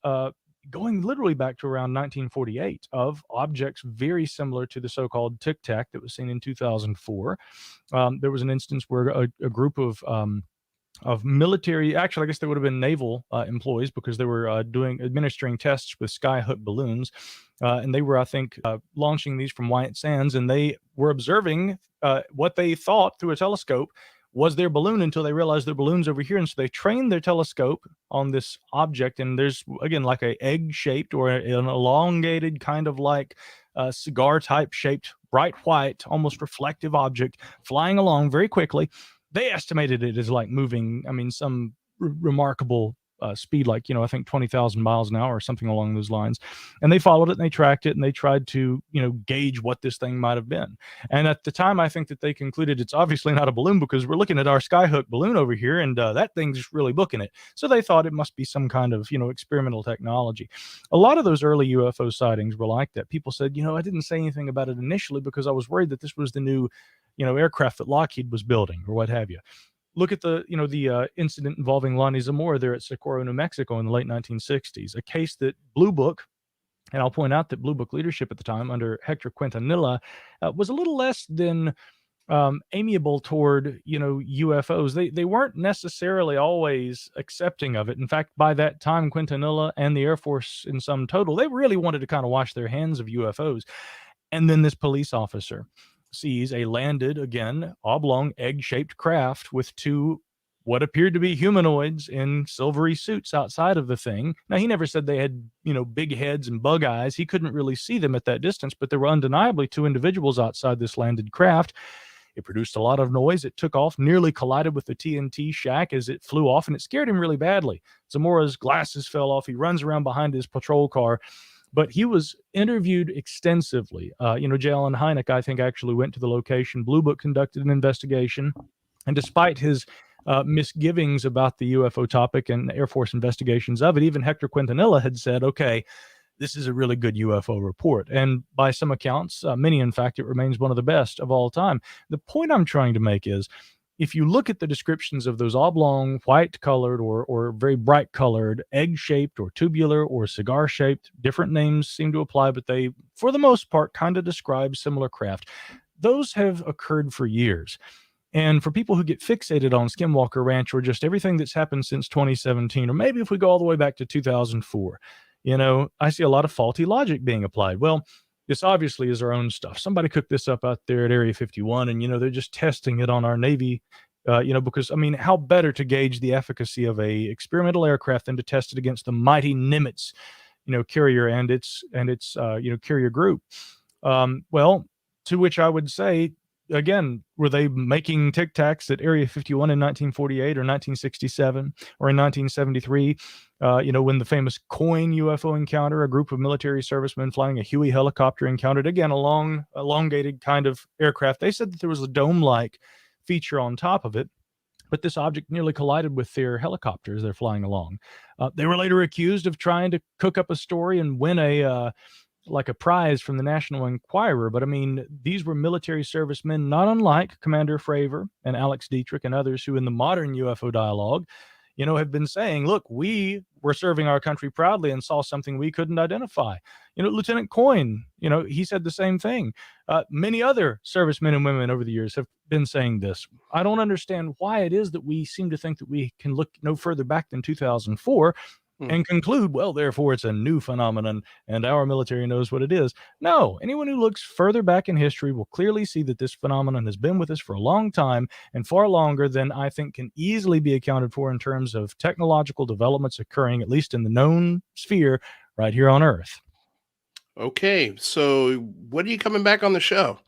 going literally back to around 1948, of objects very similar to the so-called Tic Tac that was seen in 2004. There was an instance where a group of military, actually, I guess they would have been naval employees, because they were administering tests with skyhook balloons, and they were, I think, launching these from White Sands, and they were observing what they thought through a telescope was their balloon, until they realized their balloon's over here. And so they trained their telescope on this object. And there's, again, a egg-shaped or an elongated kind of cigar-type shaped, bright white, almost reflective object flying along very quickly. They estimated it as moving, some remarkable speed, like, I think 20,000 miles an hour or something along those lines. And they followed it and they tracked it and they tried to, gauge what this thing might have been. And at the time, I think that they concluded it's obviously not a balloon because we're looking at our skyhook balloon over here and that thing's really booking it. So they thought it must be some kind of, experimental technology. A lot of those early UFO sightings were like that. People said, I didn't say anything about it initially because I was worried that this was the new, aircraft that Lockheed was building or what have you. Look at the incident involving Lonnie Zamora there at Socorro, New Mexico in the late 1960s, a case that Blue Book, and I'll point out that Blue Book leadership at the time under Hector Quintanilla was a little less than amiable toward, UFOs. They weren't necessarily always accepting of it. In fact, by that time, Quintanilla and the Air Force in sum total, they really wanted to kind of wash their hands of UFOs. And then this police officer sees a landed, again, oblong, egg-shaped craft with two what appeared to be humanoids in silvery suits outside of the thing. Now, he never said they had, big heads and bug eyes. He couldn't really see them at that distance, but there were undeniably two individuals outside this landed craft. It produced a lot of noise. It took off, nearly collided with the TNT shack as it flew off, and it scared him really badly. Zamora's glasses fell off. He runs around behind his patrol car. But he was interviewed extensively. J. Allen Hynek, I think, actually went to the location. Blue Book conducted an investigation. And despite his misgivings about the UFO topic and Air Force investigations of it, even Hector Quintanilla had said, okay, this is a really good UFO report. And by some accounts, many, in fact, it remains one of the best of all time. The point I'm trying to make is, if you look at the descriptions of those oblong, white-colored or very bright-colored, egg-shaped or tubular or cigar-shaped, different names seem to apply, but they, for the most part, kind of describe similar craft. Those have occurred for years. And for people who get fixated on Skinwalker Ranch or just everything that's happened since 2017, or maybe if we go all the way back to 2004, I see a lot of faulty logic being applied. Well, this obviously is our own stuff. Somebody cooked this up out there at Area 51, and, they're just testing it on our Navy, because, how better to gauge the efficacy of a experimental aircraft than to test it against the mighty Nimitz, carrier and its carrier group. Well, to which I would say, again, were they making Tic Tacs at Area 51 in 1948 or 1967 or in 1973? When the famous Coin UFO encounter, a group of military servicemen flying a Huey helicopter encountered, again, a long, elongated kind of aircraft. They said that there was a dome-like feature on top of it, but this object nearly collided with their helicopters they're flying along. They were later accused of trying to cook up a story and win a prize from the National Enquirer. But these were military servicemen, not unlike Commander Fravor and Alex Dietrich and others who in the modern UFO dialogue, have been saying, look, we were serving our country proudly and saw something we couldn't identify. Lieutenant Coyne, he said the same thing. Many other servicemen and women over the years have been saying this. I don't understand why it is that we seem to think that we can look no further back than 2004 and conclude, well, therefore it's a new phenomenon and our military knows what it is. No, anyone who looks further back in history will clearly see that this phenomenon has been with us for a long time and far longer than I think can easily be accounted for in terms of technological developments occurring, at least in the known sphere right here on Earth. Okay, so when are you coming back on the show?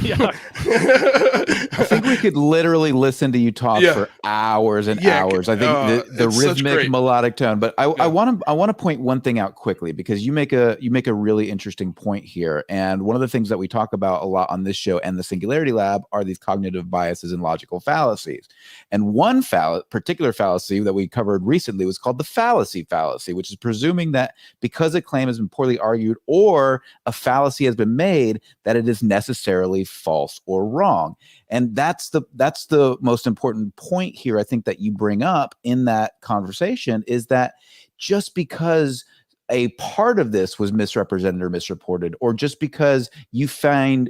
Yeah. I think we could literally listen to you talk for hours and hours. I think the rhythmic melodic tone, but I want to point one thing out quickly, because you make a really interesting point here. And one of the things that we talk about a lot on this show and the Singularity Lab are these cognitive biases and logical fallacies. And one particular fallacy that we covered recently was called the fallacy fallacy, which is presuming that because a claim has been poorly argued or a fallacy has been made, that it is necessarily false or wrong. And that's the most important point here, I think, that you bring up in that conversation, is that just because a part of this was misrepresented or misreported, or just because you find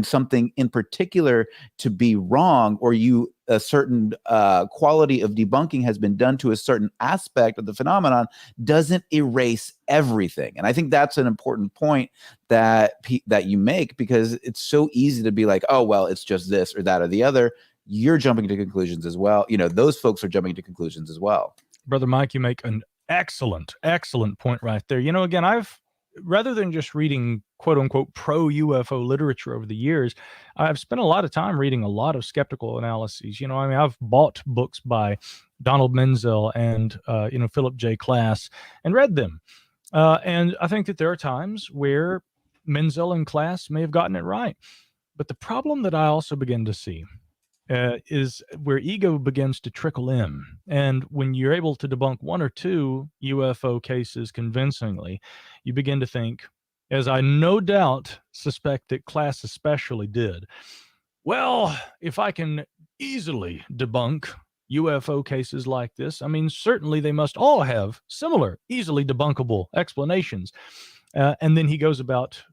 something in particular to be wrong, or a certain quality of debunking has been done to a certain aspect of the phenomenon, doesn't erase everything. And I think that's an important point that you make, because it's so easy to be like, oh, well, it's just this or that or the other. You're jumping to conclusions as well. Those folks are jumping to conclusions as well. Brother Mike, you make an excellent point right there. Again, rather than just reading quote unquote pro UFO literature over the years, I've spent a lot of time reading a lot of skeptical analyses. I've bought books by, Donald Menzel and Philip J. Klass, and read them. And I think that there are times where Menzel and Klass may have gotten it right. But the problem that I also begin to see is where ego begins to trickle in. And when you're able to debunk one or two UFO cases convincingly, you begin to think, as I no doubt suspect that Klass especially did, well, if I can easily debunk UFO cases like this, I mean, certainly they must all have similar, easily debunkable explanations. And then he goes about,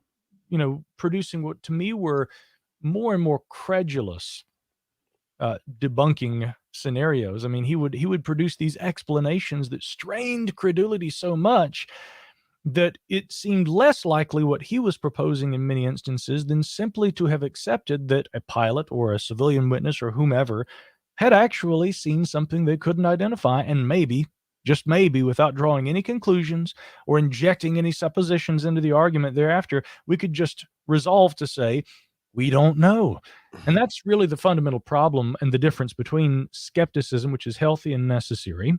producing what to me were more and more credulous debunking scenarios. I mean, he would produce these explanations that strained credulity so much that it seemed less likely what he was proposing in many instances than simply to have accepted that a pilot or a civilian witness or whomever had actually seen something they couldn't identify, and maybe, just maybe, without drawing any conclusions or injecting any suppositions into the argument thereafter, we could just resolve to say, we don't know. And that's really the fundamental problem and the difference between skepticism, which is healthy and necessary,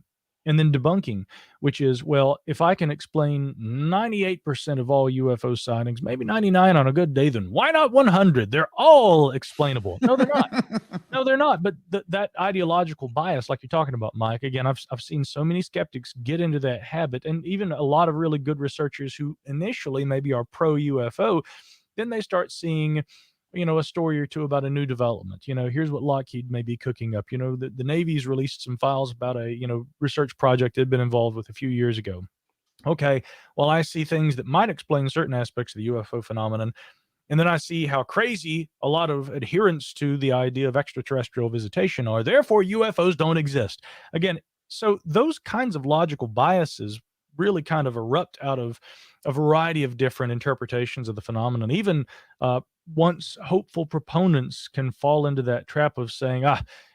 and then debunking, which is, well, if I can explain 98% of all UFO sightings, maybe 99 on a good day, then why not 100? They're all explainable. No, they're not. No, they're not. But that ideological bias, like you're talking about, Mike, again, I've seen so many skeptics get into that habit, and even a lot of really good researchers who initially maybe are pro-UFO, then they start seeing a story or two about a new development. Here's what Lockheed may be cooking up. The Navy's released some files about a, research project they'd been involved with a few years ago. Okay, well, I see things that might explain certain aspects of the UFO phenomenon. And then I see how crazy a lot of adherents to the idea of extraterrestrial visitation are. Therefore, UFOs don't exist. Again, so those kinds of logical biases really kind of erupt out of a variety of different interpretations of the phenomenon. Even once hopeful proponents can fall into that trap of saying,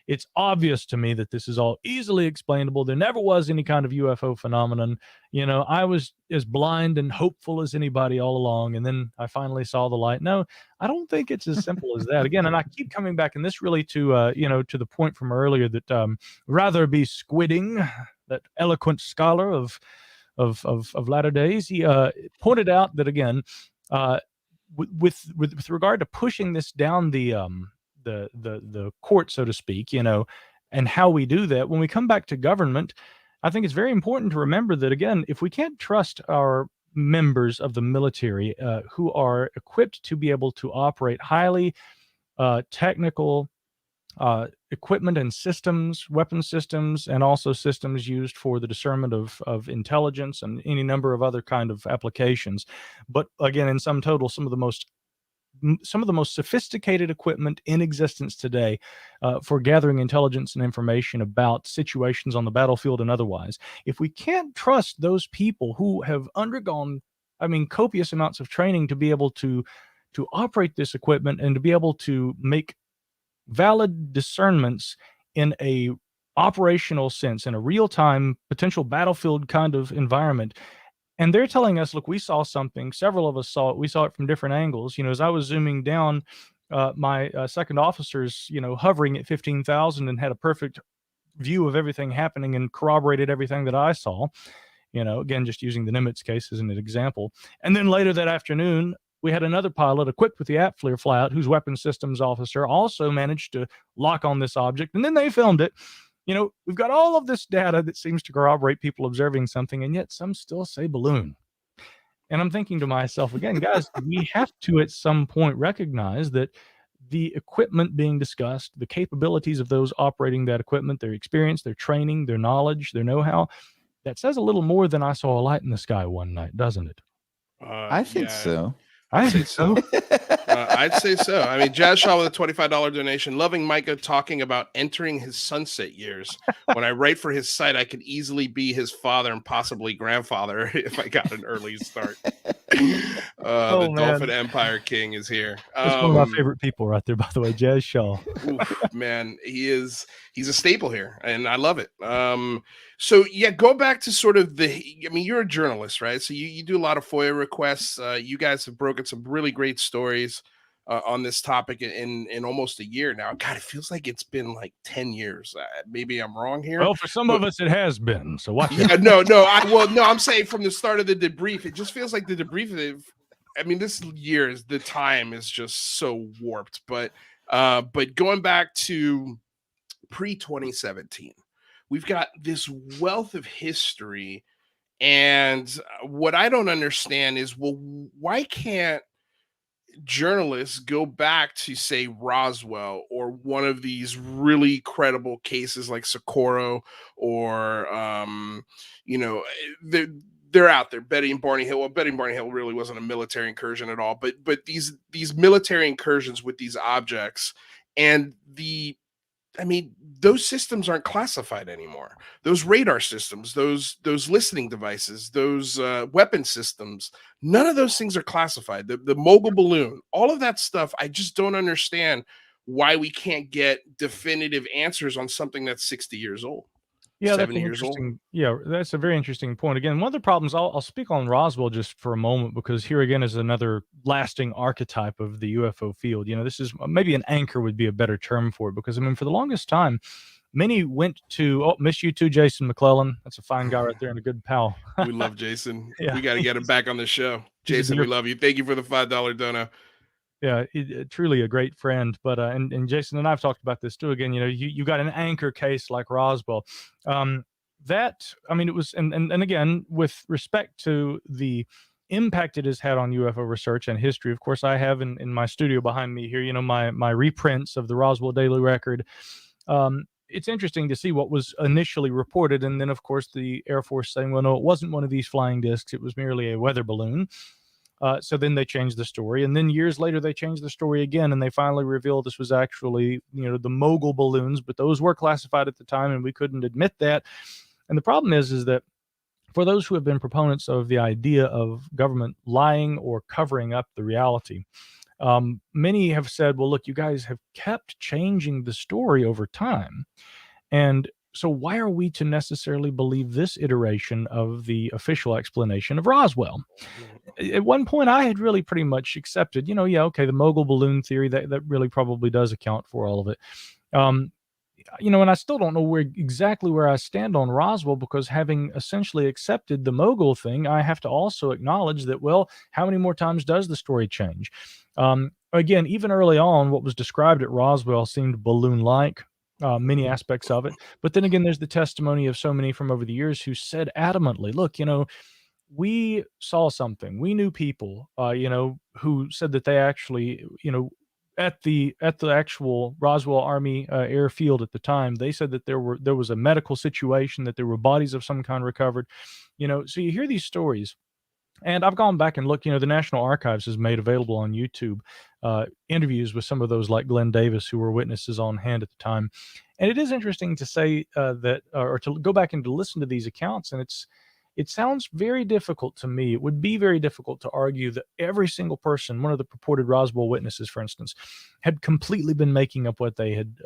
it's obvious to me that this is all easily explainable. There never was any kind of UFO phenomenon. I was as blind and hopeful as anybody all along, and then I finally saw the light. No, I don't think it's as simple as that. Again, and I keep coming back, and this really to the point from earlier that rather be squidding, that eloquent scholar of latter days, he pointed out that, again, with regard to pushing this down the court, so to speak, and how we do that, when we come back to government, I think it's very important to remember that, again, if we can't trust our members of the military who are equipped to be able to operate highly technical equipment and systems, weapon systems, and also systems used for the discernment of intelligence and any number of other kind of applications. But again, in sum total, some of the most sophisticated equipment in existence today for gathering intelligence and information about situations on the battlefield and otherwise. If we can't trust those people who have undergone, copious amounts of training to be able to operate this equipment and to be able to make valid discernments in a operational sense, in a real-time potential battlefield kind of environment, and they're telling us, look, we saw something, several of us saw it, we saw it from different angles. As I was zooming down, my second officer's hovering at 15,000 and had a perfect view of everything happening and corroborated everything that I saw, again, just using the Nimitz case as an example. And then later that afternoon, we had another pilot equipped with the APFLIR flyout, whose weapons systems officer also managed to lock on this object, and then they filmed it. We've got all of this data that seems to corroborate people observing something, and yet some still say balloon. And I'm thinking to myself, again, guys, we have to at some point recognize that the equipment being discussed, the capabilities of those operating that equipment, their experience, their training, their knowledge, their know-how, that says a little more than I saw a light in the sky one night, doesn't it? I think so. I'd say so. I'd say so. Jazz Shaw with a $25 donation. Loving Micah talking about entering his sunset years. When I write for his site, I could easily be his father and possibly grandfather if I got an early start. The Dolphin Empire King is here. That's one of my favorite people right there, by the way, Jazz Shaw. Man, he's a staple here, and I love it. So yeah, go back to sort of you're a journalist, right? So you do a lot of FOIA requests. You guys have broken some really great stories on this topic in almost a year now. God, it feels like it's been like 10 years. Maybe I'm wrong here. Well, for some of us, it has been. So watch out. No, I'm saying from the start of the debrief, it just feels like the debrief. I mean, this year the time is just so warped. But going back to pre-2017, we've got this wealth of history. And what I don't understand is, well, why can't journalists go back to, say, Roswell or one of these really credible cases like Socorro or, they're out there. Betty and Barney Hill. Well, Betty and Barney Hill really wasn't a military incursion at all, but these military incursions with these objects and those systems aren't classified anymore. Those radar systems, those listening devices, those weapon systems, none of those things are classified. The mogul balloon, all of that stuff, I just don't understand why we can't get definitive answers on something that's 60 years old. Yeah, 70 years old. Yeah, that's a very interesting point. Again, one of the problems, I'll speak on Roswell just for a moment, because here again is another lasting archetype of the UFO field. This is maybe an anchor would be a better term for it, because for the longest time, many went to, miss you too, Jason McClellan. That's a fine guy right there and a good pal. We love Jason. Yeah. We got to get him back on the show. Jason, we love you. Thank you for the $5 dono. Yeah, truly a great friend. But and Jason and I've talked about this too. Again, you got an anchor case like Roswell. It was, and again, with respect to the impact it has had on UFO research and history. Of course, I have in my studio behind me here, my reprints of the Roswell Daily Record. It's interesting to see what was initially reported, and then of course the Air Force saying, well, no, it wasn't one of these flying discs; it was merely a weather balloon. So then they changed the story, and then years later they changed the story again, and they finally revealed this was actually, the mogul balloons, but those were classified at the time, and we couldn't admit that. And the problem is that for those who have been proponents of the idea of government lying or covering up the reality, many have said, well, look, you guys have kept changing the story over time, and so why are we to necessarily believe this iteration of the official explanation of Roswell? At one point, I had really pretty much accepted, the mogul balloon theory, that really probably does account for all of it. And I still don't know exactly where I stand on Roswell, because having essentially accepted the mogul thing, I have to also acknowledge that, well, how many more times does the story change? Again, even early on, what was described at Roswell seemed balloon-like. Many aspects of it. But then again, there's the testimony of so many from over the years who said adamantly, look, we saw something. We knew people, who said that they actually, at the actual Roswell Army airfield at the time, they said that there was a medical situation, that there were bodies of some kind recovered, so you hear these stories. And I've gone back and looked, the National Archives has made available on YouTube interviews with some of those like Glenn Davis, who were witnesses on hand at the time. And it is interesting to say or to go back and to listen to these accounts. And it sounds very difficult to me. It would be very difficult to argue that every single person, one of the purported Roswell witnesses, for instance, had completely been making up what they had,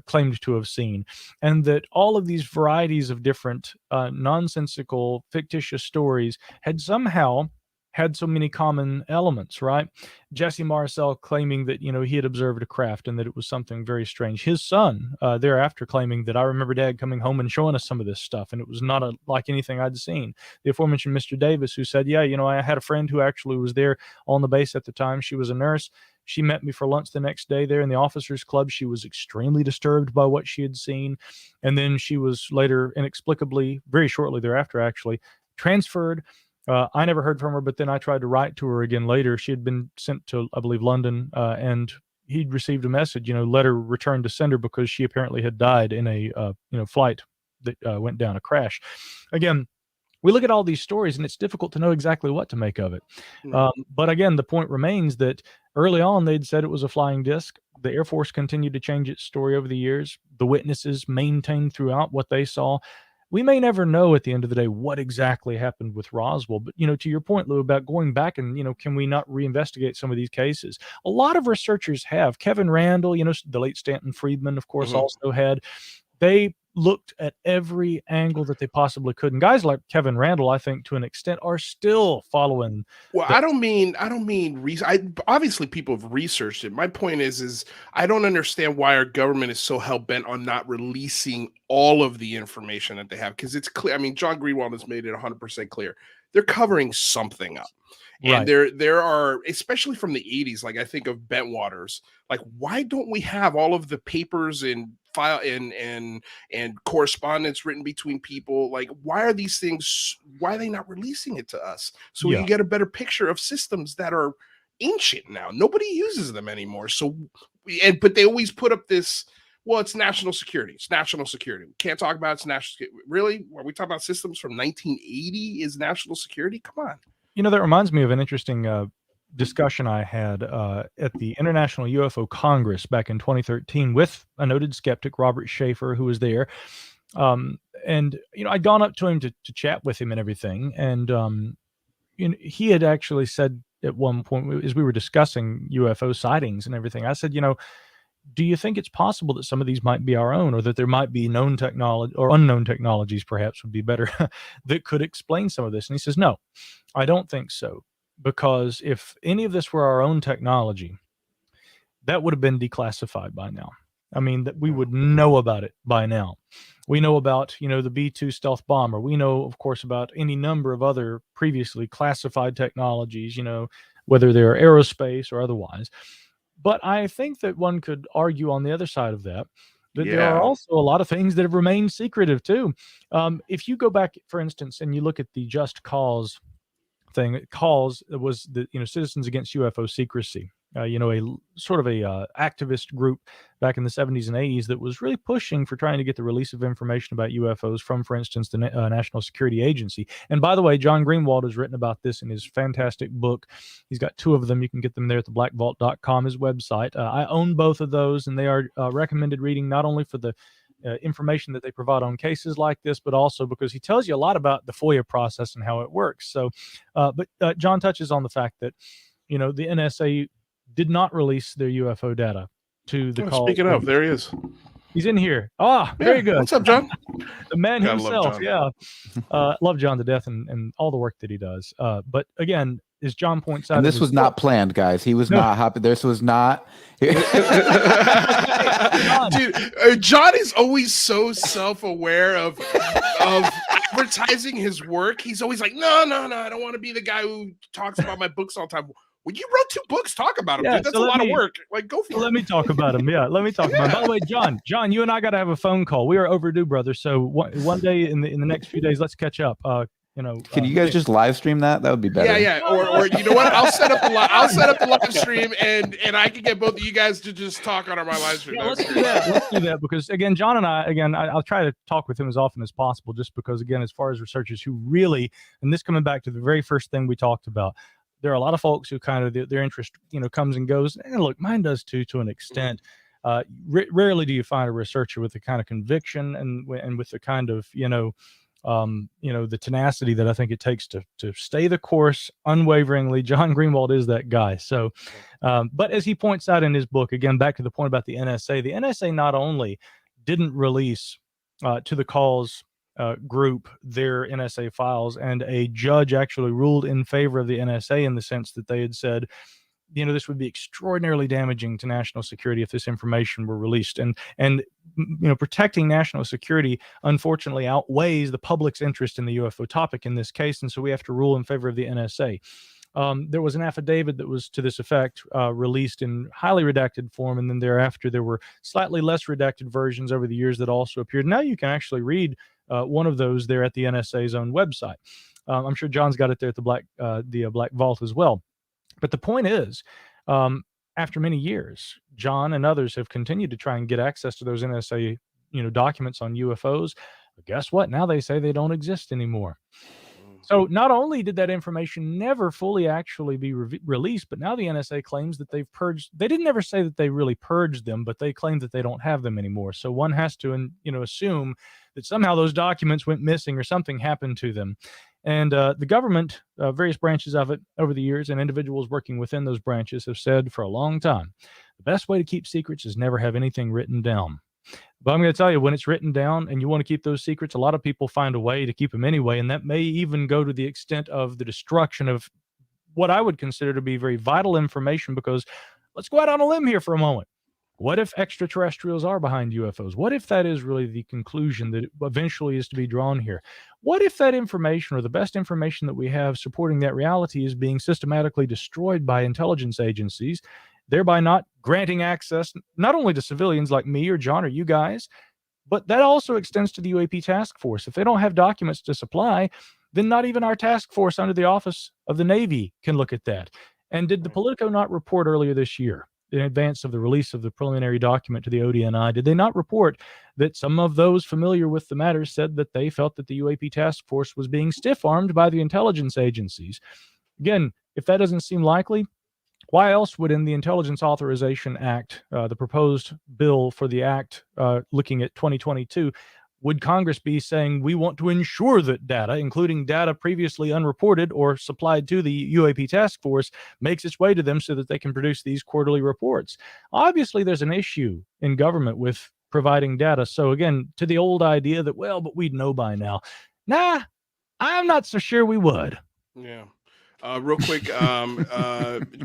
claimed to have seen. And that all of these varieties of different nonsensical, fictitious stories had somehow had so many common elements, right? Jesse Marcel claiming that, he had observed a craft and that it was something very strange. His son thereafter claiming that I remember Dad coming home and showing us some of this stuff, and it was not like anything I'd seen. The aforementioned Mr. Davis, who said, yeah, I had a friend who actually was there on the base at the time. She was a nurse. She met me for lunch the next day there in the officers' club. She was extremely disturbed by what she had seen. And then she was later inexplicably, very shortly thereafter actually, transferred. I never heard from her, but then I tried to write to her again later. She had been sent to, I believe, London, and he'd received a message, letter returned to sender, because she apparently had died in a, flight that went down, a crash. Again, we look at all these stories and it's difficult to know exactly what to make of it. But again, the point remains that early on, they'd said it was a flying disc. The Air Force continued to change its story over the years. The witnesses maintained throughout what they saw. We may never know at the end of the day what exactly happened with Roswell, but, to your point, Lou, about going back and, can we not reinvestigate some of these cases? A lot of researchers have. Kevin Randall, the late Stanton Friedman, of course, also had. They looked at every angle that they possibly could. And guys like Kevin Randle, I think, to an extent, are still following. Well, I don't mean obviously people have researched it. My point is I don't understand why our government is so hell bent on not releasing all of the information that they have, because it's clear. I mean, John Greenwald has made it 100% clear. They're covering something up. And there are, especially from the 80s, like I think of Bentwaters, like why don't we have all of the papers and file and correspondence written between people? Like, why are these things, why are they not releasing it to us so we can get a better picture of systems that are ancient now? Nobody uses them anymore. So, but they always put up this, well, it's national security. It's national security. We can't talk about it's national security. Really? Are we talking about systems from 1980 is national security? Come on. You know, that reminds me of an interesting discussion I had at the International UFO Congress back in 2013 with a noted skeptic, Robert Schaefer, who was there. And, you know, I'd gone up to him to chat with him and everything. And you know, he had actually said at one point, as we were discussing UFO sightings and everything, I said, you know, do you think it's possible that some of these might be our own, or that there might be known technology or unknown technologies, perhaps would be better, that could explain some of this? And he says, no, I don't think so. Because if any of this were our own technology, that would have been declassified by now. I mean, that we would know about it by now. We know about, you know, the B-2 stealth bomber. We know, of course, about any number of other previously classified technologies, you know, whether they're aerospace or otherwise. But I think that one could argue on the other side of that, that there are also a lot of things that have remained secretive too. If you go back, for instance, and you look at the Just Cause thing, cause was the, you know, Citizens Against UFO Secrecy, you know, a sort of a activist group back in the 70s and 80s that was really pushing for trying to get the release of information about UFOs from, for instance, the National Security Agency. And by the way, John Greenwald has written about this in his fantastic book. He's got two of them. You can get them there at theblackvault.com, his website. I own both of those, and they are recommended reading not only for the information that they provide on cases like this, but also because he tells you a lot about the FOIA process and how it works. So, but John touches on the fact that, you know, the NSA did not release their UFO data to the call. Speaking of, there he is. He's in here. Very good. What's up, John? The man himself. Love John to death and all the work that he does. But again, as John points out, and this was not planned, guys. He was not happy. This was not. Dude, John is always so self-aware of advertising his work. He's always like, no, I don't want to be the guy who talks about my books all the time. Well, you wrote 2 books. Talk about them, dude. That's a lot of work. Like, go for it. Let me talk about them. Yeah, let me talk about them. By the way, John, you and I got to have a phone call. We are overdue, brother. So one day in the next few days, let's catch up. You know, can you guys just live stream that? That would be better. Yeah. Or you know what? I'll set up the live stream, and I can get both of you guys to just talk on my live stream. Yeah, let's do that because again, John and I'll try to talk with him as often as possible, just because again, as far as researchers who really, and this coming back to the very first thing we talked about, there are a lot of folks who kind of their interest, you know, comes and goes. And look, mine does too, to an extent. Rarely do you find a researcher with the kind of conviction and with the kind of, you know, the tenacity that I think it takes to stay the course unwaveringly. John Greenwald is that guy. So, but as he points out in his book, again, back to the point about the NSA not only didn't release to the cause group their NSA files, and a judge actually ruled in favor of the NSA in the sense that they had said, you know, this would be extraordinarily damaging to national security if this information were released. And you know, protecting national security, unfortunately, outweighs the public's interest in the UFO topic in this case. And so we have to rule in favor of the NSA. There was an affidavit that was to this effect released in highly redacted form. And then thereafter, there were slightly less redacted versions over the years that also appeared. Now you can actually read one of those there at the NSA's own website. I'm sure John's got it there at the Black Vault as well. But the point is, after many years, John and others have continued to try and get access to those NSA, you know, documents on UFOs. But guess what? Now they say they don't exist anymore. So not only did that information never fully actually be released, but now the NSA claims that they've purged. They didn't ever say that they really purged them, but they claim that they don't have them anymore. So one has to, you know, assume that somehow those documents went missing or something happened to them. And the government, various branches of it over the years, and individuals working within those branches have said for a long time, the best way to keep secrets is never have anything written down. But I'm going to tell you, when it's written down and you want to keep those secrets, a lot of people find a way to keep them anyway. And that may even go to the extent of the destruction of what I would consider to be very vital information, because let's go out on a limb here for a moment. What if extraterrestrials are behind UFOs? What if that is really the conclusion that eventually is to be drawn here? What if that information, or the best information that we have supporting that reality, is being systematically destroyed by intelligence agencies, thereby not granting access not only to civilians like me or John or you guys, but that also extends to the UAP task force. If they don't have documents to supply, then not even our task force under the Office of the Navy can look at that. And did the Politico not report earlier this year, in advance of the release of the preliminary document to the ODNI, did they not report that some of those familiar with the matter said that they felt that the UAP task force was being stiff-armed by the intelligence agencies? Again, if that doesn't seem likely, why else would, in the Intelligence Authorization Act, the proposed bill for the act looking at 2022, would Congress be saying, we want to ensure that data, including data previously unreported or supplied to the UAP task force, makes its way to them so that they can produce these quarterly reports? Obviously, there's an issue in government with providing data. So again, to the old idea that, well, but we'd know by now. Nah, I'm not so sure we would. Yeah. Real quick,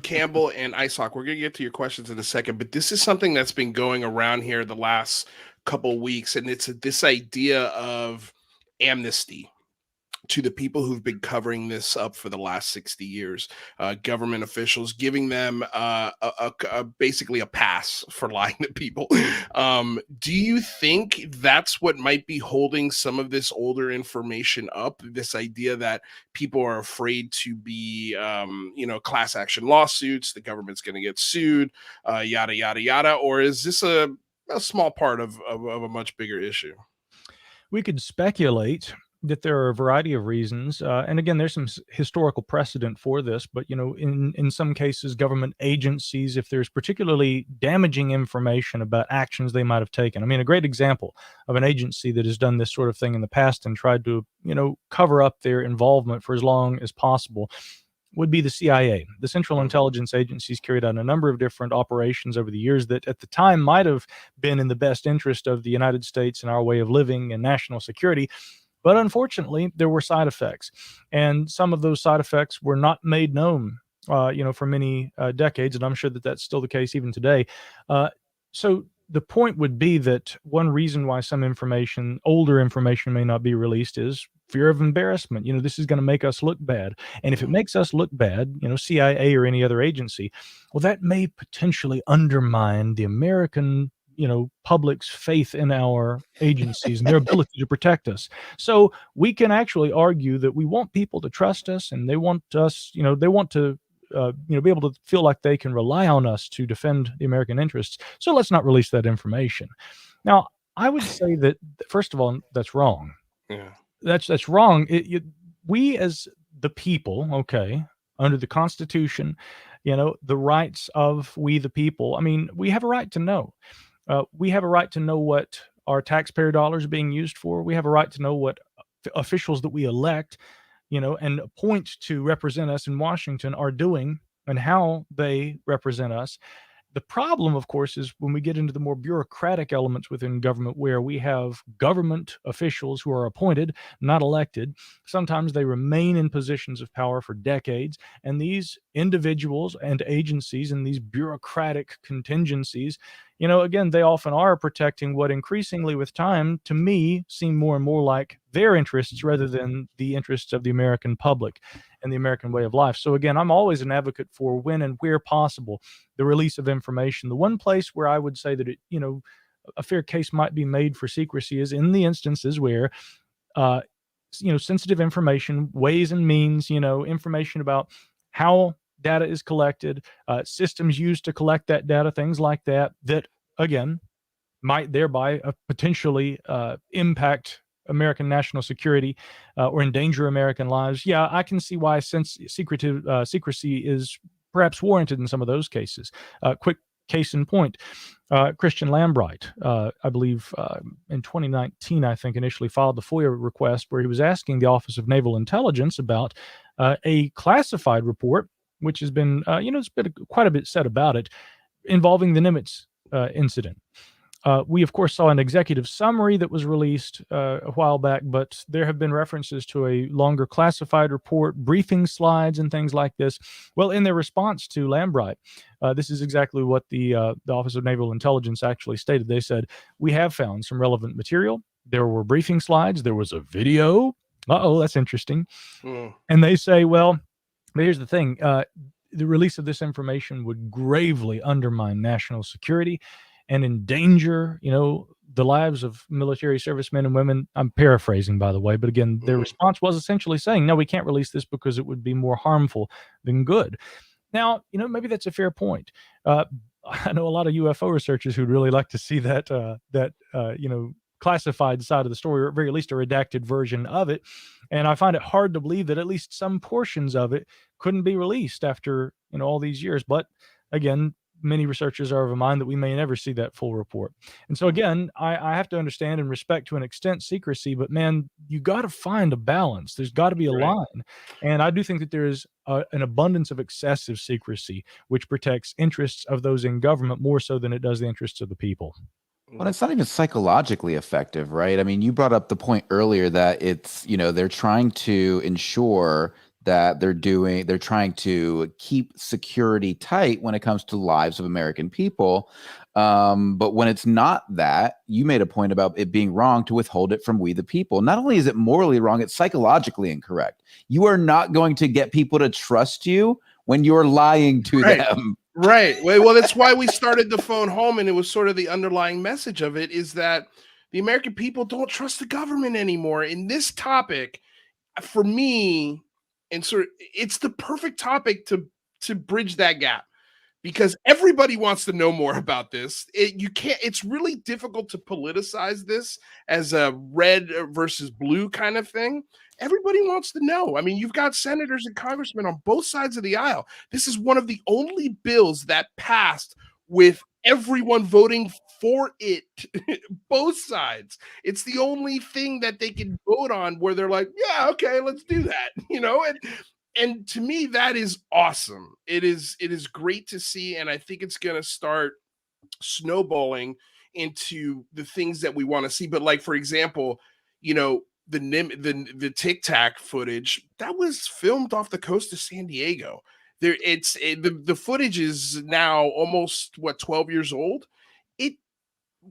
Campbell and Isaac, we're going to get to your questions in a second, but this is something that's been going around here the last couple weeks, and it's this idea of amnesty to the people who've been covering this up for the last 60 years, government officials giving them basically a pass for lying to people. Do you think that's what might be holding some of this older information up? This idea that people are afraid to be, class action lawsuits, the government's going to get sued, yada, yada, yada, or is this a small part of a much bigger issue? We could speculate that there are a variety of reasons. And again, there's some historical precedent for this, but, in some cases, government agencies, if there's particularly damaging information about actions they might have taken. I mean, a great example of an agency that has done this sort of thing in the past and tried to, cover up their involvement for as long as possible would be the CIA. The Central Intelligence Agencies carried out a number of different operations over the years that at the time might have been in the best interest of the United States and our way of living and national security. But unfortunately, there were side effects, and some of those side effects were not made known, for many decades, and I'm sure that that's still the case even today. So the point would be that one reason why some information, older information, may not be released is fear of embarrassment. This is going to make us look bad, and if it makes us look bad, CIA or any other agency, well, that may potentially undermine the American public's faith in our agencies and their ability to protect us. So we can actually argue that we want people to trust us, and they want us, they want to, be able to feel like they can rely on us to defend the American interests. So let's not release that information. Now, I would say that, first of all, that's wrong. Yeah, that's wrong. We as the people, okay, under the Constitution, the rights of we the people. I mean, we have a right to know. We have a right to know what our taxpayer dollars are being used for. We have a right to know what officials that we elect, and appoint to represent us in Washington are doing and how they represent us. The problem, of course, is when we get into the more bureaucratic elements within government, where we have government officials who are appointed, not elected. Sometimes they remain in positions of power for decades, and these individuals and agencies and these bureaucratic contingencies, again, they often are protecting what increasingly with time, to me, seem more and more like their interests rather than the interests of the American public and the American way of life. So again, I'm always an advocate for, when and where possible, the release of information. The one place where I would say that a fair case might be made for secrecy is in the instances where, sensitive information, ways and means, information about how data is collected, systems used to collect that data, things like that, that again might thereby potentially impact American national security or endanger American lives. Yeah, I can see why secrecy is perhaps warranted in some of those cases. Quick case in point, Christian Lambright, I believe in 2019, I think, initially filed the FOIA request where he was asking the Office of Naval Intelligence about a classified report, which has been, it's been quite a bit said about it, involving the Nimitz incident. We, of course, saw an executive summary that was released a while back, but there have been references to a longer classified report, briefing slides, and things like this. Well, in their response to Lambright, this is exactly what the Office of Naval Intelligence actually stated. They said, "We have found some relevant material. There were briefing slides. There was a video. That's interesting." And they say, well, but here's the thing. The release of this information would gravely undermine national security and endanger, the lives of military servicemen and women. I'm paraphrasing, by the way, but again, their response was essentially saying, no, we can't release this because it would be more harmful than good. Now, maybe that's a fair point. I know a lot of UFO researchers who'd really like to see that classified side of the story, or at very least a redacted version of it. And I find it hard to believe that at least some portions of it couldn't be released after, all these years. But again, many researchers are of a mind that we may never see that full report. And so again, I have to understand and respect to an extent secrecy, but man, you got to find a balance. There's got to be a line. And I do think that there is an abundance of excessive secrecy, which protects interests of those in government more so than it does the interests of the people. Well, it's not even psychologically effective, right? I mean, you brought up the point earlier that it's, they're trying to ensure that they're trying to keep security tight when it comes to the lives of American people. But when it's not that, you made a point about it being wrong to withhold it from we the people. Not only is it morally wrong, it's psychologically incorrect. You are not going to get people to trust you when you're lying to them. Right. Well, that's why we started the phone home, and it was sort of the underlying message of it is that the American people don't trust the government anymore. In this topic, for me, and sort of, it's the perfect topic to bridge that gap, because everybody wants to know more about this. It's really difficult to politicize this as a red versus blue kind of thing. Everybody wants to know. I mean, you've got senators and congressmen on both sides of the aisle. This is one of the only bills that passed with everyone voting for it, both sides. It's the only thing that they can vote on where they're like, yeah, okay, let's do that, and to me, that is awesome. It is great to see, and I think it's going to start snowballing into the things that we want to see. But like, for example, the Tic Tac footage that was filmed off the coast of San Diego. The footage is now almost 12 years old.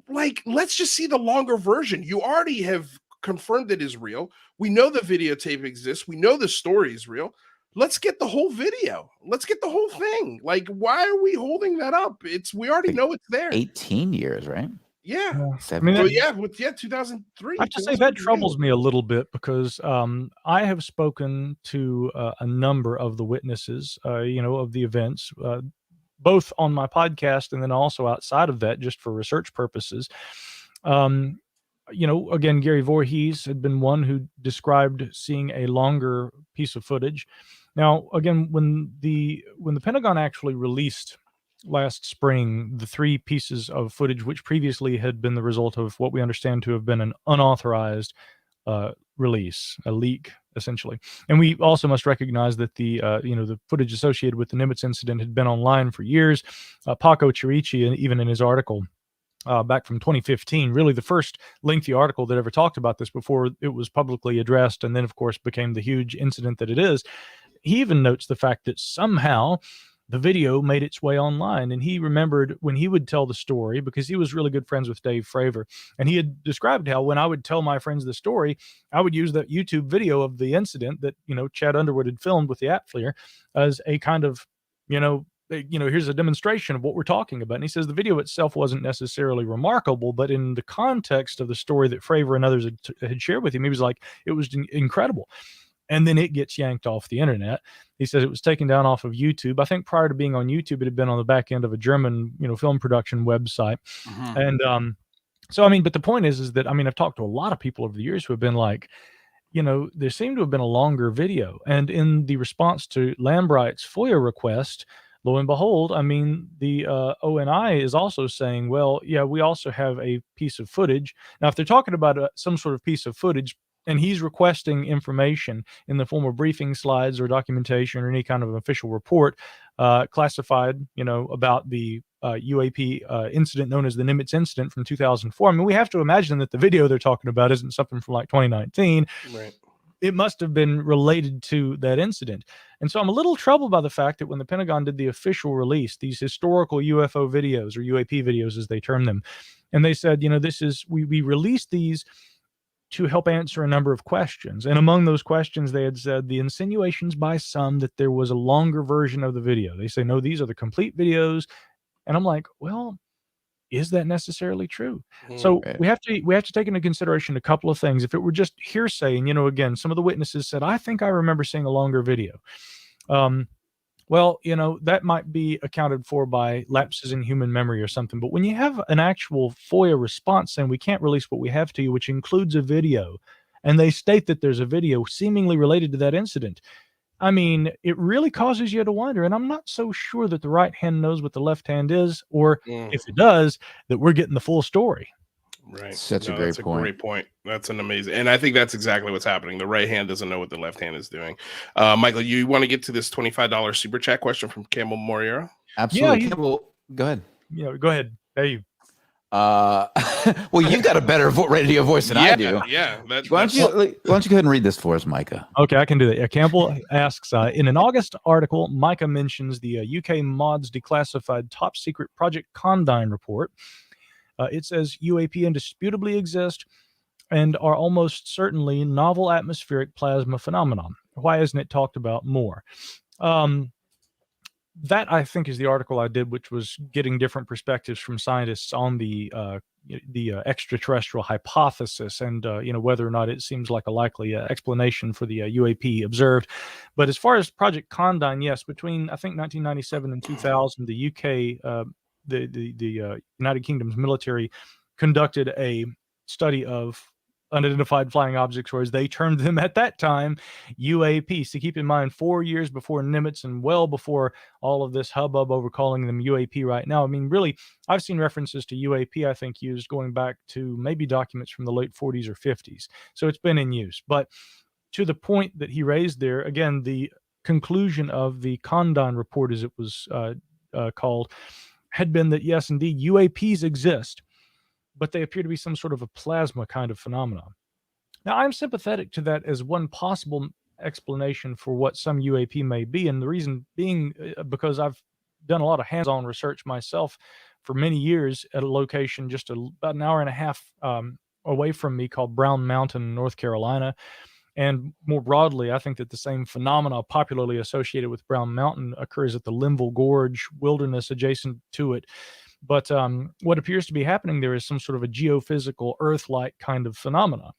Let's just see the longer version. You already have confirmed it is real. We know the videotape exists. We know the story is real. Let's get the whole video. Let's get the whole thing. Like, why are we holding that up? We already know it's there. 18 years, right? Yeah. 2003. I have to say that troubles me a little bit because I have spoken to a number of the witnesses, of the events, both on my podcast and then also outside of that, just for research purposes. Again, Gary Voorhees had been one who described seeing a longer piece of footage. Now, again, when the Pentagon actually released last spring the 3 pieces of footage, which previously had been the result of what we understand to have been an unauthorized release, a leak, essentially. And we also must recognize that the footage associated with the Nimitz incident had been online for years. Paco Chirichi, even in his article back from 2015, really the first lengthy article that ever talked about this before it was publicly addressed, and then, of course, became the huge incident that it is. He even notes the fact that somehow the video made its way online. And he remembered when he would tell the story, because he was really good friends with Dave Fravor, and he had described how when I would tell my friends the story, I would use that YouTube video of the incident that, Chad Underwood had filmed with the Apfleer as a kind of, here's a demonstration of what we're talking about. And he says the video itself wasn't necessarily remarkable, but in the context of the story that Fravor and others had shared with him, he was like, it was incredible. And then it gets yanked off the internet. He says it was taken down off of YouTube. I think prior to being on YouTube, it had been on the back end of a German, film production website. And but the point is that, I've talked to a lot of people over the years who have been like, there seemed to have been a longer video. And in the response to Lambright's FOIA request, lo and behold, the ONI is also saying, well, yeah, we also have a piece of footage. Now, if they're talking about some sort of piece of footage, and he's requesting information in the form of briefing slides or documentation or any kind of official report, classified, about the UAP incident known as the Nimitz incident from 2004. I mean, we have to imagine that the video they're talking about isn't something from like 2019. Right. It must have been related to that incident. And so I'm a little troubled by the fact that when the Pentagon did the official release, these historical UFO videos, or UAP videos as they term them, and they said, we released these to help answer a number of questions. And among those questions, they had said the insinuations by some that there was a longer version of the video. They say, no, these are the complete videos. And I'm like, well, is that necessarily true? So we have to take into consideration a couple of things. If it were just hearsay, and again, some of the witnesses said, I think I remember seeing a longer video. Well, that might be accounted for by lapses in human memory or something. But when you have an actual FOIA response saying we can't release what we have to you, which includes a video, and they state that there's a video seemingly related to that incident, I mean, it really causes you to wonder. And I'm not so sure that the right hand knows what the left hand is, or if it does, that we're getting the full story. Right. That's a great point. Great point. That's an amazing, and I think that's exactly what's happening. The right hand doesn't know what the left hand is doing. Michael, you want to get to this $25 super chat question from Campbell Moriera? Absolutely. Yeah, Campbell, go ahead. Yeah, go ahead. Hey. Well, you've got a better radio voice than I do. Yeah. Why don't you go ahead and read this for us, Micah? Okay, I can do that. Yeah, Campbell asks, in an August article, Micah mentions the UK Mods declassified top secret Project Condign report. It says UAP indisputably exist and are almost certainly novel atmospheric plasma phenomenon. Why isn't it talked about more? That, I think, is the article I did, which was getting different perspectives from scientists on the extraterrestrial hypothesis and whether or not it seems like a likely explanation for the UAP observed. But as far as Project Condign, yes, between I think 1997 and 2000, the UK the United Kingdom's military conducted a study of unidentified flying objects, or as they termed them at that time, UAP. So keep in mind, 4 years before Nimitz and well before all of this hubbub over calling them UAP right now. I mean, really, I've seen references to UAP, I think, used going back to maybe documents from the late 40s or 50s. So it's been in use. But to the point that he raised there, again, the conclusion of the Condign report, as it was called, had been that, yes, indeed, UAPs exist, but they appear to be some sort of a plasma kind of phenomenon. Now, I'm sympathetic to that as one possible explanation for what some UAP may be, and the reason being because I've done a lot of hands-on research myself for many years at a location just about an hour and a half away from me called Brown Mountain, North Carolina. And more broadly, I think that the same phenomena popularly associated with Brown Mountain occurs at the Linville Gorge wilderness adjacent to it. But what appears to be happening there is some sort of a geophysical Earth-like kind of phenomena.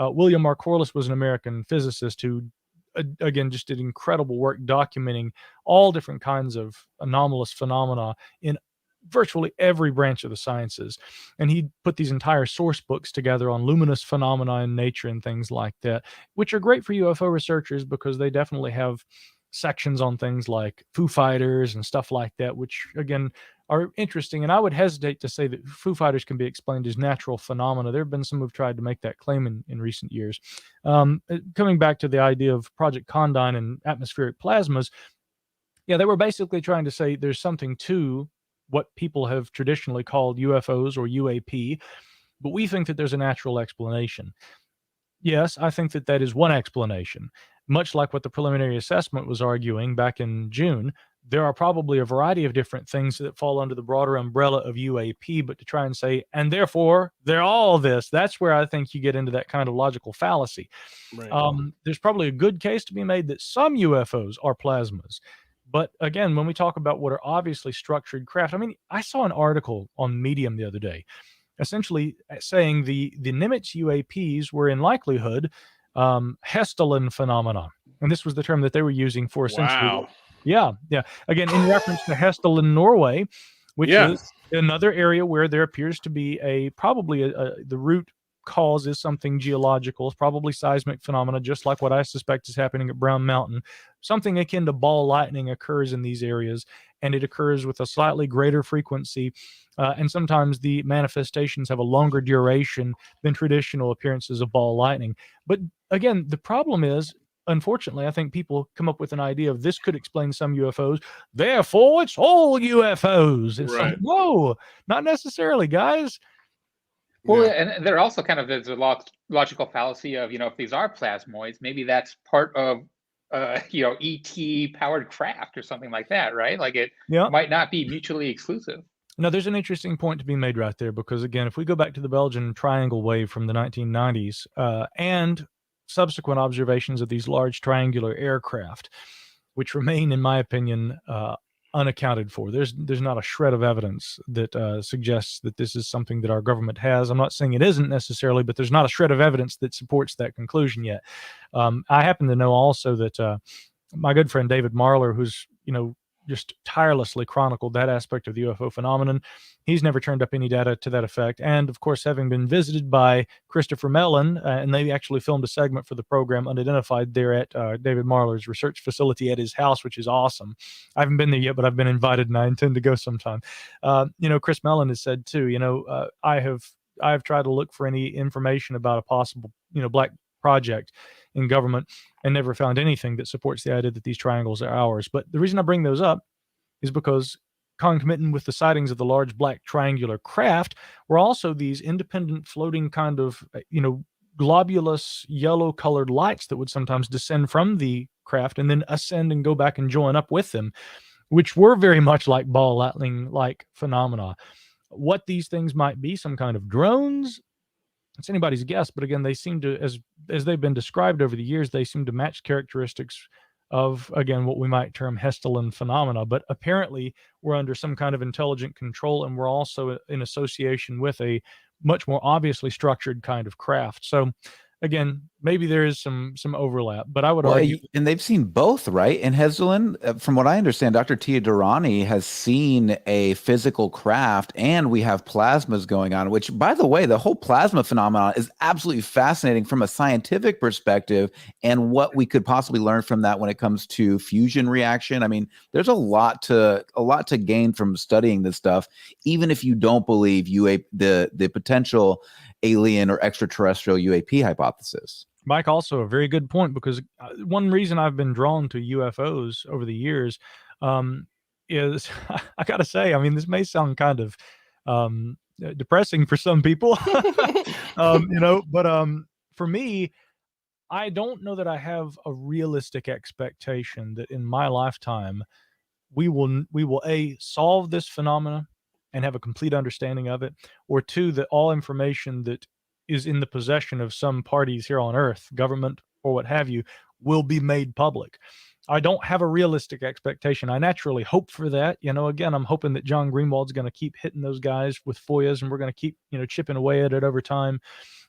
William R. Corliss was an American physicist who, again, just did incredible work documenting all different kinds of anomalous phenomena in virtually every branch of the sciences. And he put these entire source books together on luminous phenomena in nature and things like that, which are great for UFO researchers because they definitely have sections on things like Foo Fighters and stuff like that, which, again, are interesting. And I would hesitate to say that Foo Fighters can be explained as natural phenomena. There have been some who've tried to make that claim in recent years. Coming back to the idea of Project Condign and atmospheric plasmas, yeah, they were basically trying to say there's something to what people have traditionally called UFOs or UAP, but we think that there's a natural explanation. Yes, I think that that is one explanation. Much like what the preliminary assessment was arguing back in June, there are probably a variety of different things that fall under the broader umbrella of UAP, but to try and say, and therefore they're all this, that's where I think you get into that kind of logical fallacy. Right. There's probably a good case to be made that some UFOs are plasmas. But again, when we talk about what are obviously structured craft, I mean, I saw an article on Medium the other day, essentially saying the Nimitz UAPs were in likelihood Hestelin phenomena. And this was the term that they were using for essentially. Wow. Yeah. Again, in reference to Hestelin, Norway, which is another area where there appears to be probably the root cause is something geological. It's probably seismic phenomena, just like what I suspect is happening at Brown Mountain. Something akin to ball lightning occurs in these areas, and it occurs with a slightly greater frequency. And sometimes the manifestations have a longer duration than traditional appearances of ball lightning. But again, the problem is, unfortunately, I think people come up with an idea of this could explain some UFOs, therefore it's all UFOs. It's like, whoa, not necessarily, guys. Well, and there also kind of there's a logical fallacy of, if these are plasmoids, maybe that's part of, ET powered craft or something like that, right? Like it might not be mutually exclusive. Now, there's an interesting point to be made right there, because again, if we go back to the Belgian triangle wave from the 1990s and subsequent observations of these large triangular aircraft, which remain, in my opinion, unaccounted for. There's not a shred of evidence that suggests that this is something that our government has. I'm not saying it isn't necessarily, but there's not a shred of evidence that supports that conclusion yet. I happen to know also that my good friend David Marler, who's just tirelessly chronicled that aspect of the UFO phenomenon, he's never turned up any data to that effect. And of course, having been visited by Christopher Mellon, and they actually filmed a segment for the program Unidentified there at David Marler's research facility at his house, which is awesome. I haven't been there yet, but I've been invited and I intend to go sometime. Chris Mellon has said too, I have tried to look for any information about a possible, black project in government and never found anything that supports the idea that these triangles are ours. But the reason I bring those up is because concomitant with the sightings of the large black triangular craft were also these independent floating kind of, globulous yellow colored lights that would sometimes descend from the craft and then ascend and go back and join up with them, which were very much like ball lightning like phenomena. What these things might be, some kind of drones, it's anybody's guess, but again, they seem to, as they've been described over the years, they seem to match characteristics of, again, what we might term Hesselian phenomena. But apparently, we're under some kind of intelligent control, and we're also in association with a much more obviously structured kind of craft. So, again, maybe there is some overlap, but I would argue. And they've seen both, right? And Hesselian, from what I understand, Dr. Tia Durrani has seen a physical craft, and we have plasmas going on, which, by the way, the whole plasma phenomenon is absolutely fascinating from a scientific perspective, and what we could possibly learn from that when it comes to fusion reaction. I mean, there's a lot to gain from studying this stuff, even if you don't believe the potential alien or extraterrestrial UAP hypothesis. Mike, also a very good point, because one reason I've been drawn to UFOs over the years is, I got to say, I mean, this may sound kind of depressing for some people, but for me, I don't know that I have a realistic expectation that in my lifetime we will A, solve this phenomena and have a complete understanding of it, or two, that all information that is in the possession of some parties here on Earth, government or what have you, will be made public. I don't have a realistic expectation. I naturally hope for that. Again, I'm hoping that John Greenwald's going to keep hitting those guys with FOIAs, and we're going to keep, chipping away at it over time.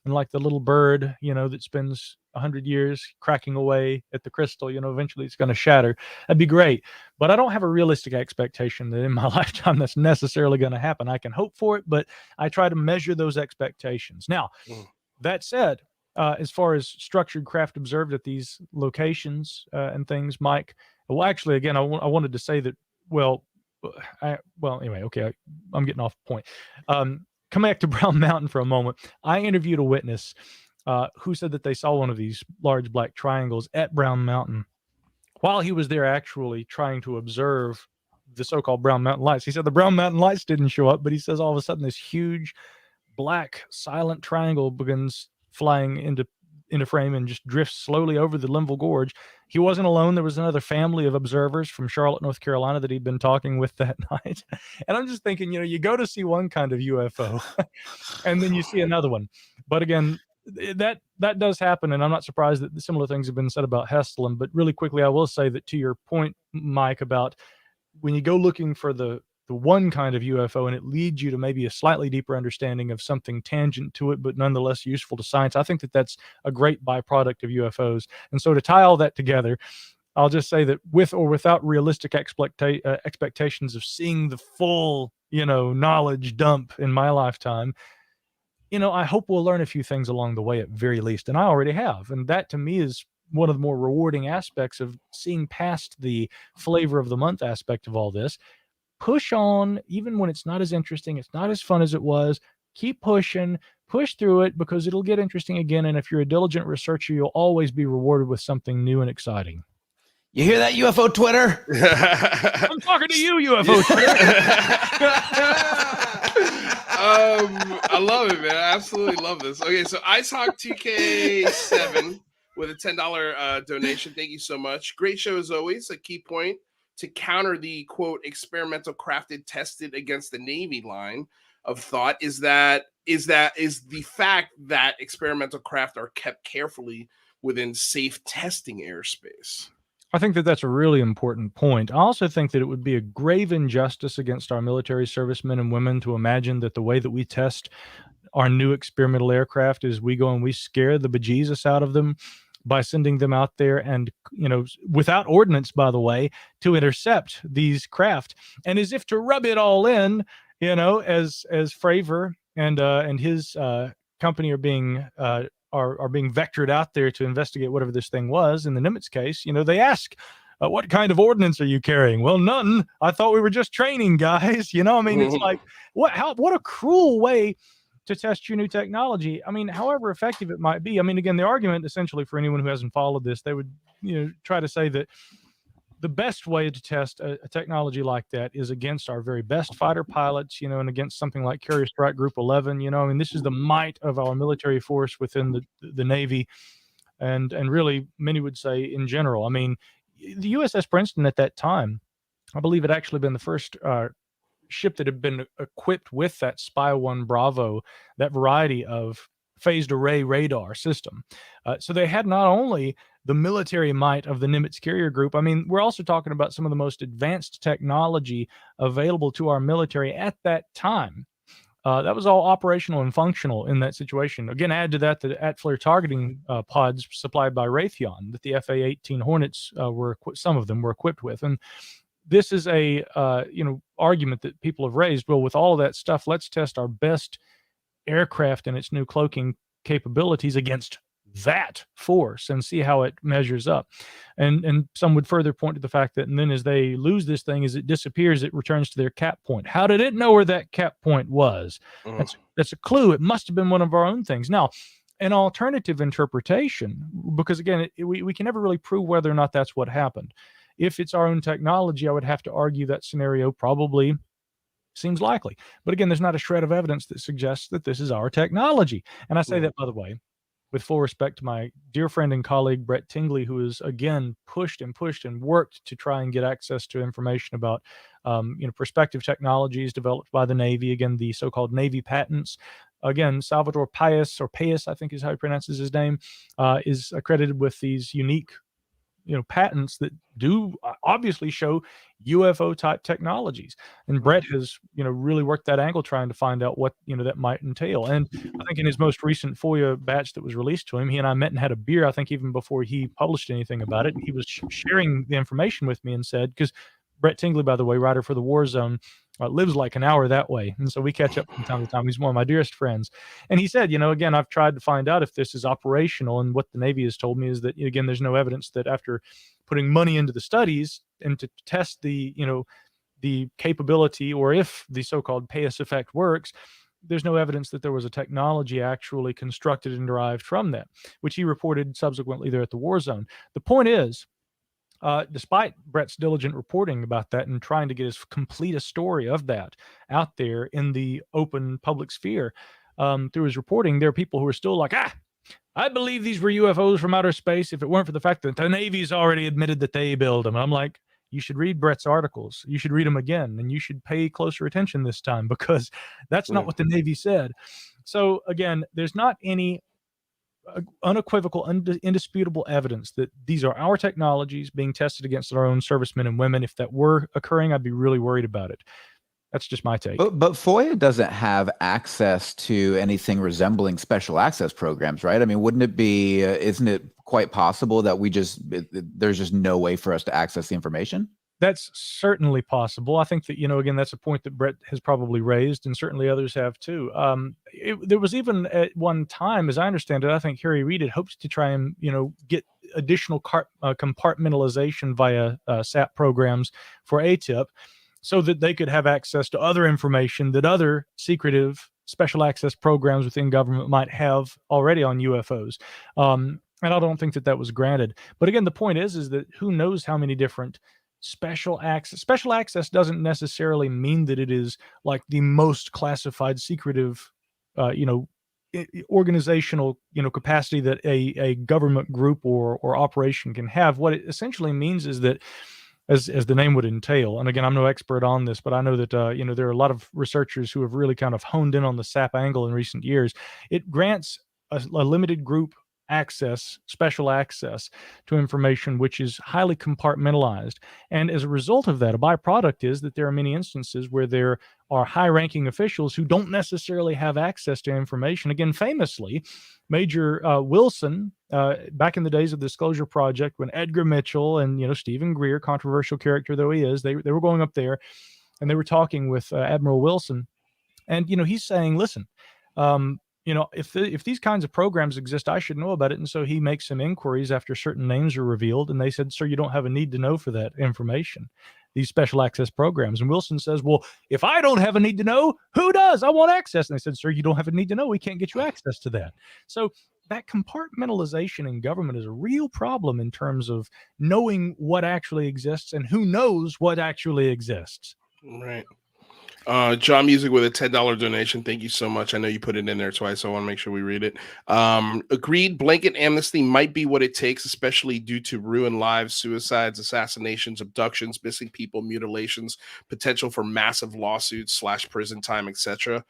And like the little bird, that spends 100 years cracking away at the crystal, eventually it's going to shatter. That'd be great. But I don't have a realistic expectation that in my lifetime that's necessarily going to happen. I can hope for it, but I try to measure those expectations. Now, that said, as far as structured craft observed at these locations and things, Mike, well, actually, again, I wanted to say that, anyway, okay, I'm getting off point. Come back to Brown Mountain for a moment. I interviewed a witness who said that they saw one of these large black triangles at Brown Mountain while he was there actually trying to observe the so-called Brown Mountain lights. He said the Brown Mountain lights didn't show up, but he says all of a sudden this huge black silent triangle begins flying into frame and just drifts slowly over the Linville Gorge. He wasn't alone. There was another family of observers from Charlotte, North Carolina that he'd been talking with that night. And I'm just thinking, you go to see one kind of UFO and then you see another one. But again, that does happen. And I'm not surprised that similar things have been said about Hesselian. But really quickly, I will say that to your point, Mike, about when you go looking for the one kind of UFO and it leads you to maybe a slightly deeper understanding of something tangent to it, but nonetheless useful to science, I think that that's a great byproduct of UFOs. And so to tie all that together, I'll just say that with or without realistic expectations of seeing the full, knowledge dump in my lifetime, I hope we'll learn a few things along the way at very least. And I already have. And that to me is one of the more rewarding aspects of seeing past the flavor of the month aspect of all this. Push on, even when it's not as interesting, it's not as fun as it was. Keep pushing, push through it because it'll get interesting again. And if you're a diligent researcher, you'll always be rewarded with something new and exciting. You hear that, UFO Twitter? I'm talking to you, UFO Twitter. I love it, man. I absolutely love this. Okay, so IceHawk2K7 with a $10 donation. Thank you so much. Great show as always. A key point to counter the quote experimental crafted tested against the Navy line of thought is the fact that experimental craft are kept carefully within safe testing airspace. I think that that's a really important point. I also think that it would be a grave injustice against our military servicemen and women to imagine that the way that we test our new experimental aircraft is we go and we scare the bejesus out of them by sending them out there and, without ordnance, by the way, to intercept these craft. And as if to rub it all in, as Fravor and his company are being vectored out there to investigate whatever this thing was. In the Nimitz case, they ask, what kind of ordnance are you carrying? Well, none. I thought we were just training, guys. It's like, what a cruel way to test your new technology. However effective it might be. Again, the argument essentially for anyone who hasn't followed this, they would, try to say that the best way to test a technology like that is against our very best fighter pilots, and against something like Carrier Strike Group 11. This is the might of our military force within the Navy, and really many would say in general. The USS Princeton at that time, I believe it actually been the first ship that had been equipped with that Spy 1 Bravo, that variety of phased array radar system. So they had not only the military might of the Nimitz carrier group. We're also talking about some of the most advanced technology available to our military at that time. That was all operational and functional in that situation. Again, add to that the at-flare targeting pods supplied by Raytheon that the FA-18 Hornets some of them were equipped with. And this is a argument that people have raised. Well, with all of that stuff, let's test our best aircraft and its new cloaking capabilities against that force and see how it measures up. And some would further point to the fact that, and then as they lose this thing, as it disappears, it returns to their cap point. How did it know where that cap point was? That's a clue. It must have been one of our own things. Now, an alternative interpretation, because again, we can never really prove whether or not that's what happened. If it's our own technology, I would have to argue that scenario probably seems likely. But again, there's not a shred of evidence that suggests that this is our technology. And I say that, by the way, with full respect to my dear friend and colleague, Brett Tingley, who has, again, pushed and worked to try and get access to information about, prospective technologies developed by the Navy. Again, the so-called Navy patents. Again, Salvador Payas, I think is how he pronounces his name, is accredited with these unique patents that do obviously show UFO type technologies. And Brett has, really worked that angle trying to find out what, that might entail. And I think in his most recent FOIA batch that was released to him, he and I met and had a beer, I think even before he published anything about it. He was sharing the information with me and said, because Brett Tingley, by the way, writer for the War Zone, lives like an hour that way. And so we catch up from time to time. He's one of my dearest friends. And he said, again, I've tried to find out if this is operational. And what the Navy has told me is that, again, there's no evidence that after putting money into the studies and to test the capability, or if the so-called Payas effect works, there's no evidence that there was a technology actually constructed and derived from that, which he reported subsequently there at the War Zone. The point is, despite Brett's diligent reporting about that and trying to get as complete a story of that out there in the open public sphere, through his reporting, there are people who are still like, I believe these were UFOs from outer space if it weren't for the fact that the Navy's already admitted that they build them. And I'm like, you should read Brett's articles. You should read them again, and you should pay closer attention this time, because that's not what the Navy said. So again, there's not any unequivocal, indisputable evidence that these are our technologies being tested against our own servicemen and women. If that were occurring, I'd be really worried about it. That's just my take. But FOIA doesn't have access to anything resembling special access programs, right? Wouldn't it be, isn't it quite possible that there's just no way for us to access the information? That's certainly possible. I think that, again, that's a point that Brett has probably raised, and certainly others have too. There was even at one time, as I understand it, I think Harry Reid had hoped to try and, get additional compartmentalization via SAP programs for ATIP, so that they could have access to other information that other secretive special access programs within government might have already on UFOs. And I don't think that was granted. But again, the point is that who knows how many different special access. Special access doesn't necessarily mean that it is like the most classified, secretive, organizational, capacity that a government group or operation can have. What it essentially means is that, as the name would entail, and again, I'm no expert on this, but I know that there are a lot of researchers who have really kind of honed in on the SAP angle in recent years. It grants a limited group access, special access to information which is highly compartmentalized. And as a result of that, a byproduct is that there are many instances where there are high-ranking officials who don't necessarily have access to information. Again, famously, Major Wilson, back in the days of the Disclosure Project, when Edgar Mitchell and Stephen Greer, controversial character though he is, they were going up there and they were talking with Admiral Wilson, and he's saying, listen, if these kinds of programs exist, I should know about it. And so he makes some inquiries after certain names are revealed, and they said, sir, you don't have a need to know for that information, these special access programs. And Wilson says, well, if I don't have a need to know, who does? I want access. And they said, sir, you don't have a need to know. We can't get you access to that. So that compartmentalization in government is a real problem in terms of knowing what actually exists and who knows what actually exists. Right. John Music with a $10 donation. Thank you so much. I know you put it in there twice, so I want to make sure we read it. Agreed, blanket amnesty might be what it takes, especially due to ruined lives, suicides, assassinations, abductions, missing people, mutilations, potential for massive lawsuits / prison time, etc.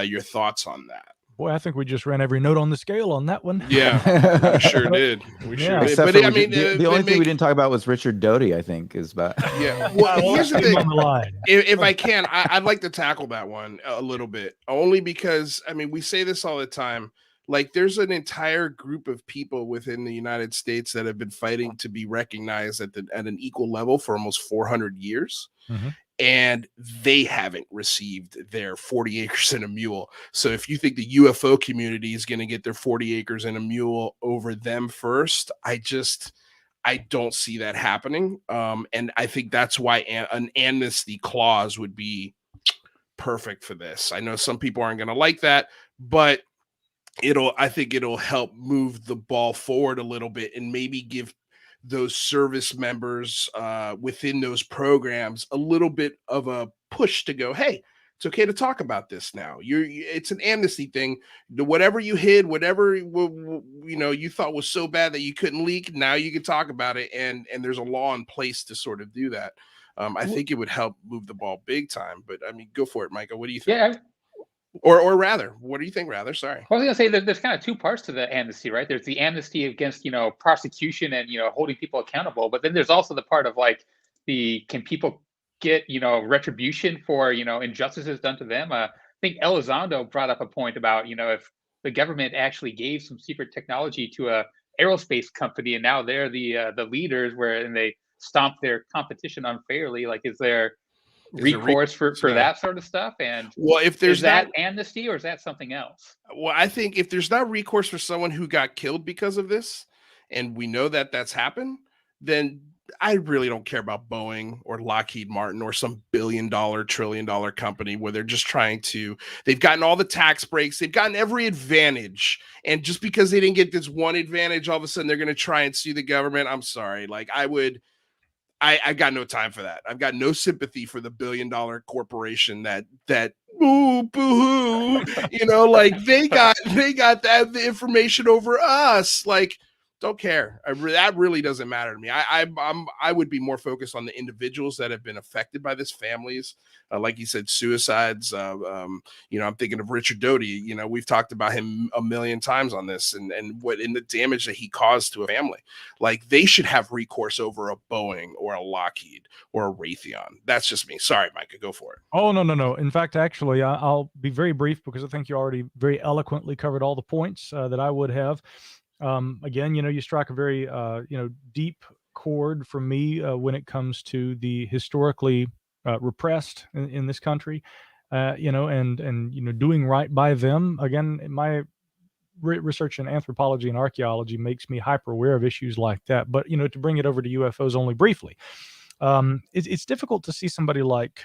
Your thoughts on that? Boy, I think we just ran every note on the scale on that one. Yeah, we sure did. We sure did. Except But for I mean, the only thing we didn't talk about was Richard Doty, I think, is about. Yeah. Well, here's the thing. On the line. If I can, I'd like to tackle that one a little bit, only because, I mean, we say this all the time. Like, there's an entire group of people within the United States that have been fighting to be recognized at an equal level for almost 400 years. Mm-hmm. And they haven't received their 40 acres and a mule. So if you think the UFO community is going to get their 40 acres and a mule over them first, I don't see that happening. And I think that's why an amnesty clause would perfect for this. I know some people aren't going to like that, but I think it'll help move the ball forward a little bit and maybe give those service members within those programs a little bit of a push to go, hey, it's okay to talk about this now. It's an amnesty thing. Whatever you hid, whatever you thought was so bad that you couldn't leak, now you can talk about it, and there's a law in place to sort of do that. I think it would help move the ball big time. But I mean, go for it, Micah. What do you think? Yeah. Or rather, what do you think? Rather, sorry. Well, I was going to say there's kind of two parts to the amnesty, right? There's the amnesty against, prosecution and, holding people accountable. But then there's also the part of like can people get, retribution for, injustices done to them? I think Elizondo brought up a point about, if the government actually gave some secret technology to a aerospace company and now they're the leaders and they stomp their competition unfairly, like, is there recourse for that sort of stuff? And if there's that amnesty, or is that something else? Well, I think if there's not recourse for someone who got killed because of this, and we know that that's happened, then I really don't care about Boeing or Lockheed Martin or some billion-dollar, trillion-dollar company where they're just they've gotten all the tax breaks, they've gotten every advantage, and just because they didn't get this one advantage, all of a sudden they're going to try and sue the government. I'm sorry. Like, I got no time for that. I've got no sympathy for the billion-dollar corporation that boo-hoo, like they got the information over us. Like, don't care. That really doesn't matter to me. I would be more focused on the individuals that have been affected by this, families, like you said, suicides. I'm thinking of Richard Doty. We've talked about him a million times on this, and the damage that he caused to a family. Like, they should have recourse over a Boeing or a Lockheed or a Raytheon. That's just me. Sorry, Micah, go for it. Oh, no. In fact, actually, I'll be very brief because I think you already very eloquently covered all the points that I would have. Again, you strike a very, deep chord for me when it comes to the historically repressed in this country, and doing right by them. Again, my research in anthropology and archaeology makes me hyper aware of issues like that. But, to bring it over to UFOs only briefly, it's difficult to see somebody like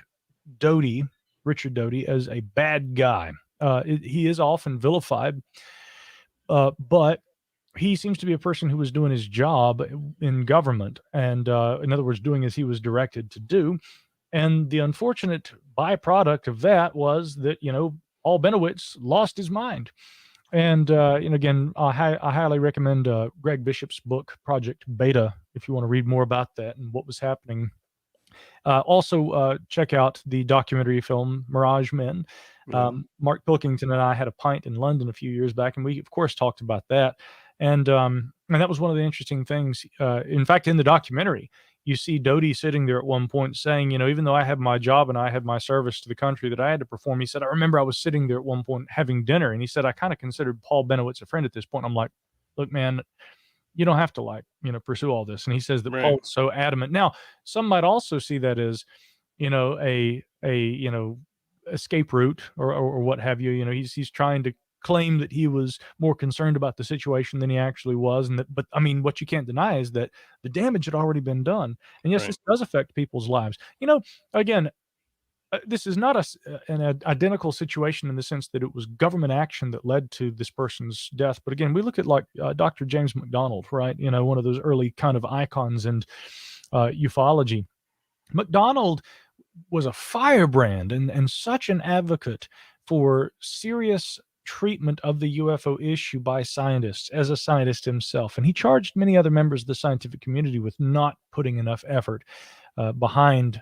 Richard Doty, as a bad guy. He is often vilified, but he seems to be a person who was doing his job in government, and in other words, doing as he was directed to do. And the unfortunate byproduct of that was that, Paul Benowitz lost his mind. And again, I highly recommend Greg Bishop's book, Project Beta, if you want to read more about that and what was happening. Also, check out the documentary film Mirage Men. Mark Pilkington and I had a pint in London a few years back, and we, of course, talked about that. And that was one of the interesting things. In fact, in the documentary, you see Doty sitting there at one point saying, even though I had my job and I had my service to the country that I had to perform, he said, I remember I was sitting there at one point having dinner, and he said, I kind of considered Paul Benowitz a friend at this point. I'm like, look, man, you don't have to pursue all this. And he says that Paul's so adamant. Now, some might also see that as, a escape route or what have you. He's trying to claim that he was more concerned about the situation than he actually was. But I mean, what you can't deny is that the damage had already been done. And yes, this does affect people's lives. Again, this is not an identical situation in the sense that it was government action that led to this person's death. But again, we look at Dr. James McDonald, right? One of those early kind of icons in ufology. McDonald was a firebrand and such an advocate for serious treatment of the UFO issue by scientists as a scientist himself. And he charged many other members of the scientific community with not putting enough effort behind,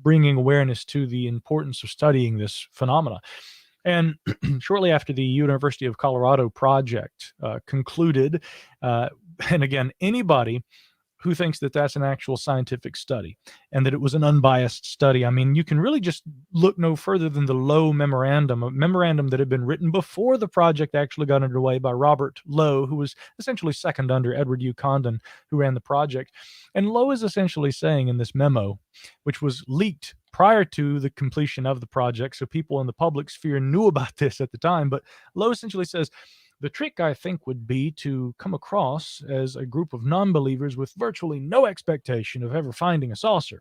bringing awareness to the importance of studying this phenomena. And shortly after the University of Colorado project concluded, and again, anybody who thinks that that's an actual scientific study and that it was an unbiased study, I mean, you can really just look no further than the Lowe memorandum, a memorandum that had been written before the project actually got underway by Robert Lowe, who was essentially second under Edward U. Condon, who ran the project. And Lowe is essentially saying in this memo, which was leaked prior to the completion of the project, so people in the public sphere knew about this at the time, but Lowe essentially says, the trick, I think, would be to come across as a group of non-believers with virtually no expectation of ever finding a saucer,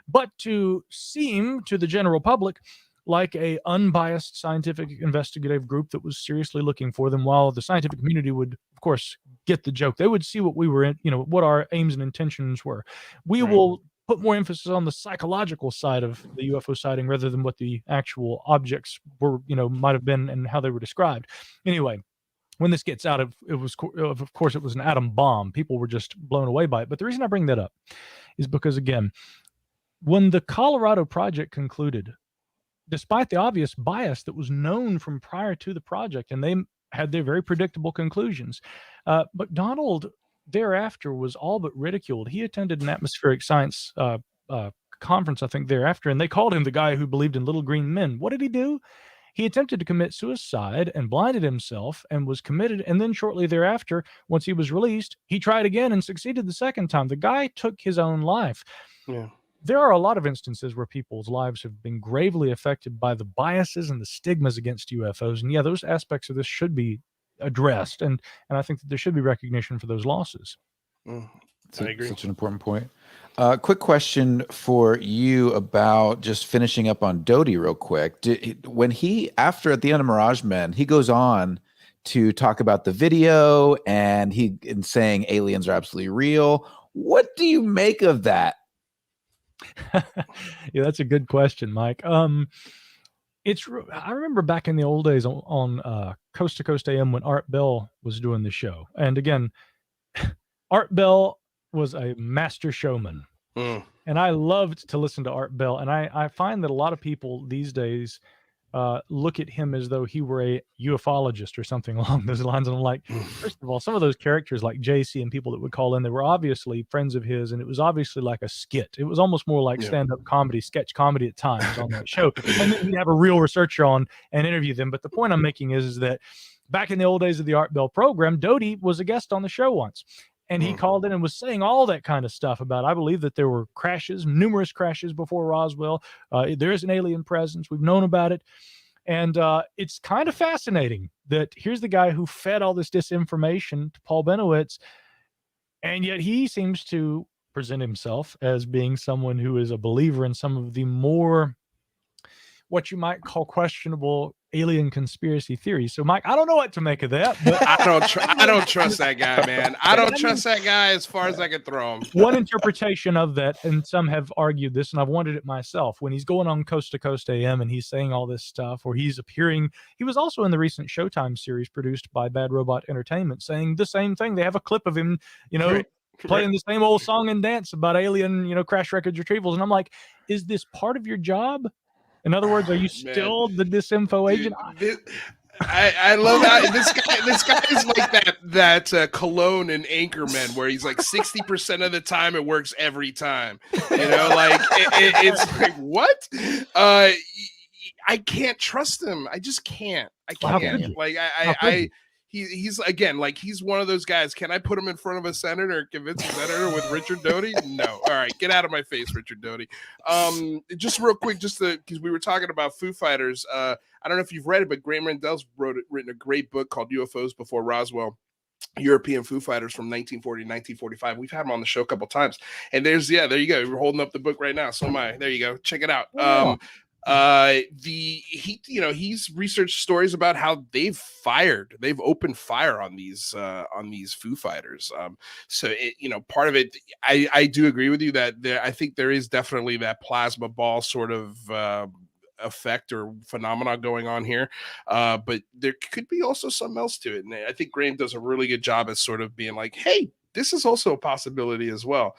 but to seem to the general public like a unbiased scientific investigative group that was seriously looking for them, while the scientific community would, of course, get the joke. They would see what we were in, what our aims and intentions were. We will put more emphasis on the psychological side of the UFO sighting rather than what the actual objects were, might have been and how they were described. Anyway, when this gets out, of course, it was an atom bomb. People were just blown away by it. But the reason I bring that up is because, again, when the Colorado project concluded, despite the obvious bias that was known from prior to the project, and they had their very predictable conclusions, McDonald thereafter was all but ridiculed. He attended an atmospheric science conference, I think, thereafter, and they called him the guy who believed in little green men. What did he do? He attempted to commit suicide and blinded himself and was committed. And then shortly thereafter, once he was released, he tried again and succeeded the second time. The guy took his own life. Yeah. There are a lot of instances where people's lives have been gravely affected by the biases and the stigmas against UFOs. And yeah, those aspects of this should be addressed. And I think that there should be recognition for those losses. I agree. Such an important point. Quick question for you about just finishing up on Doty real quick. When at the end of Mirage Men, he goes on to talk about the video and saying aliens are absolutely real. What do you make of that? Yeah, that's a good question, Mike. I remember back in the old days on Coast to Coast AM when Art Bell was doing the show. And again, Art Bell was a master showman. And I loved to listen to Art Bell. And I find that a lot of people these days look at him as though he were a ufologist or something along those lines. And I'm like, first of all, some of those characters like JC and people that would call in, they were obviously friends of his, and it was obviously like a skit. It was almost more like stand-up comedy, sketch comedy at times on that show. And then he'd have a real researcher on and interview them. But the point I'm making is that back in the old days of the Art Bell program, Doty was a guest on the show once. And he called in and was saying all that kind of stuff about, I believe that there were numerous crashes before Roswell. There is an alien presence. We've known about it. And it's kind of fascinating that here's the guy who fed all this disinformation to Paul Benowitz, and yet he seems to present himself as being someone who is a believer in some of the more, what you might call questionable alien conspiracy theories. So, Mike, I don't know what to make of that. But I don't trust that guy, man. I don't trust that guy as far as I can throw him. One interpretation of that, and some have argued this, and I've wondered it myself, when he's going on Coast to Coast AM and he's saying all this stuff, or he's appearing, he was also in the recent Showtime series produced by Bad Robot Entertainment saying the same thing. They have a clip of him, playing the same old song and dance about alien, crash records retrievals. And I'm like, is this part of your job? In other words, are you still the disinfo agent? I love that. This guy is like that Cologne and Anchorman, where he's like 60% of the time it works every time. It's like, what? I can't trust him. I just can't. I can't. He's again, like, he's one of those guys. Can I put him in front of a senator and convince a senator with Richard Doty? No. All right, get out of my face, Richard Doty. Just real quick, because we were talking about Foo Fighters. I don't know if you've read it, but Graham Rendell's written a great book called UFOs Before Roswell. European Foo Fighters from 1940 to 1945. We've had him on the show a couple times. And there you go. We're holding up the book right now. So am I. There you go. Check it out. He's researched stories about how they've opened fire on these Foo Fighters. Part of it, I do agree with you that I think there is definitely that plasma ball sort of effect or phenomena going on here, but there could be also something else to it. And I think Graham does a really good job at sort of being like, hey, this is also a possibility as well.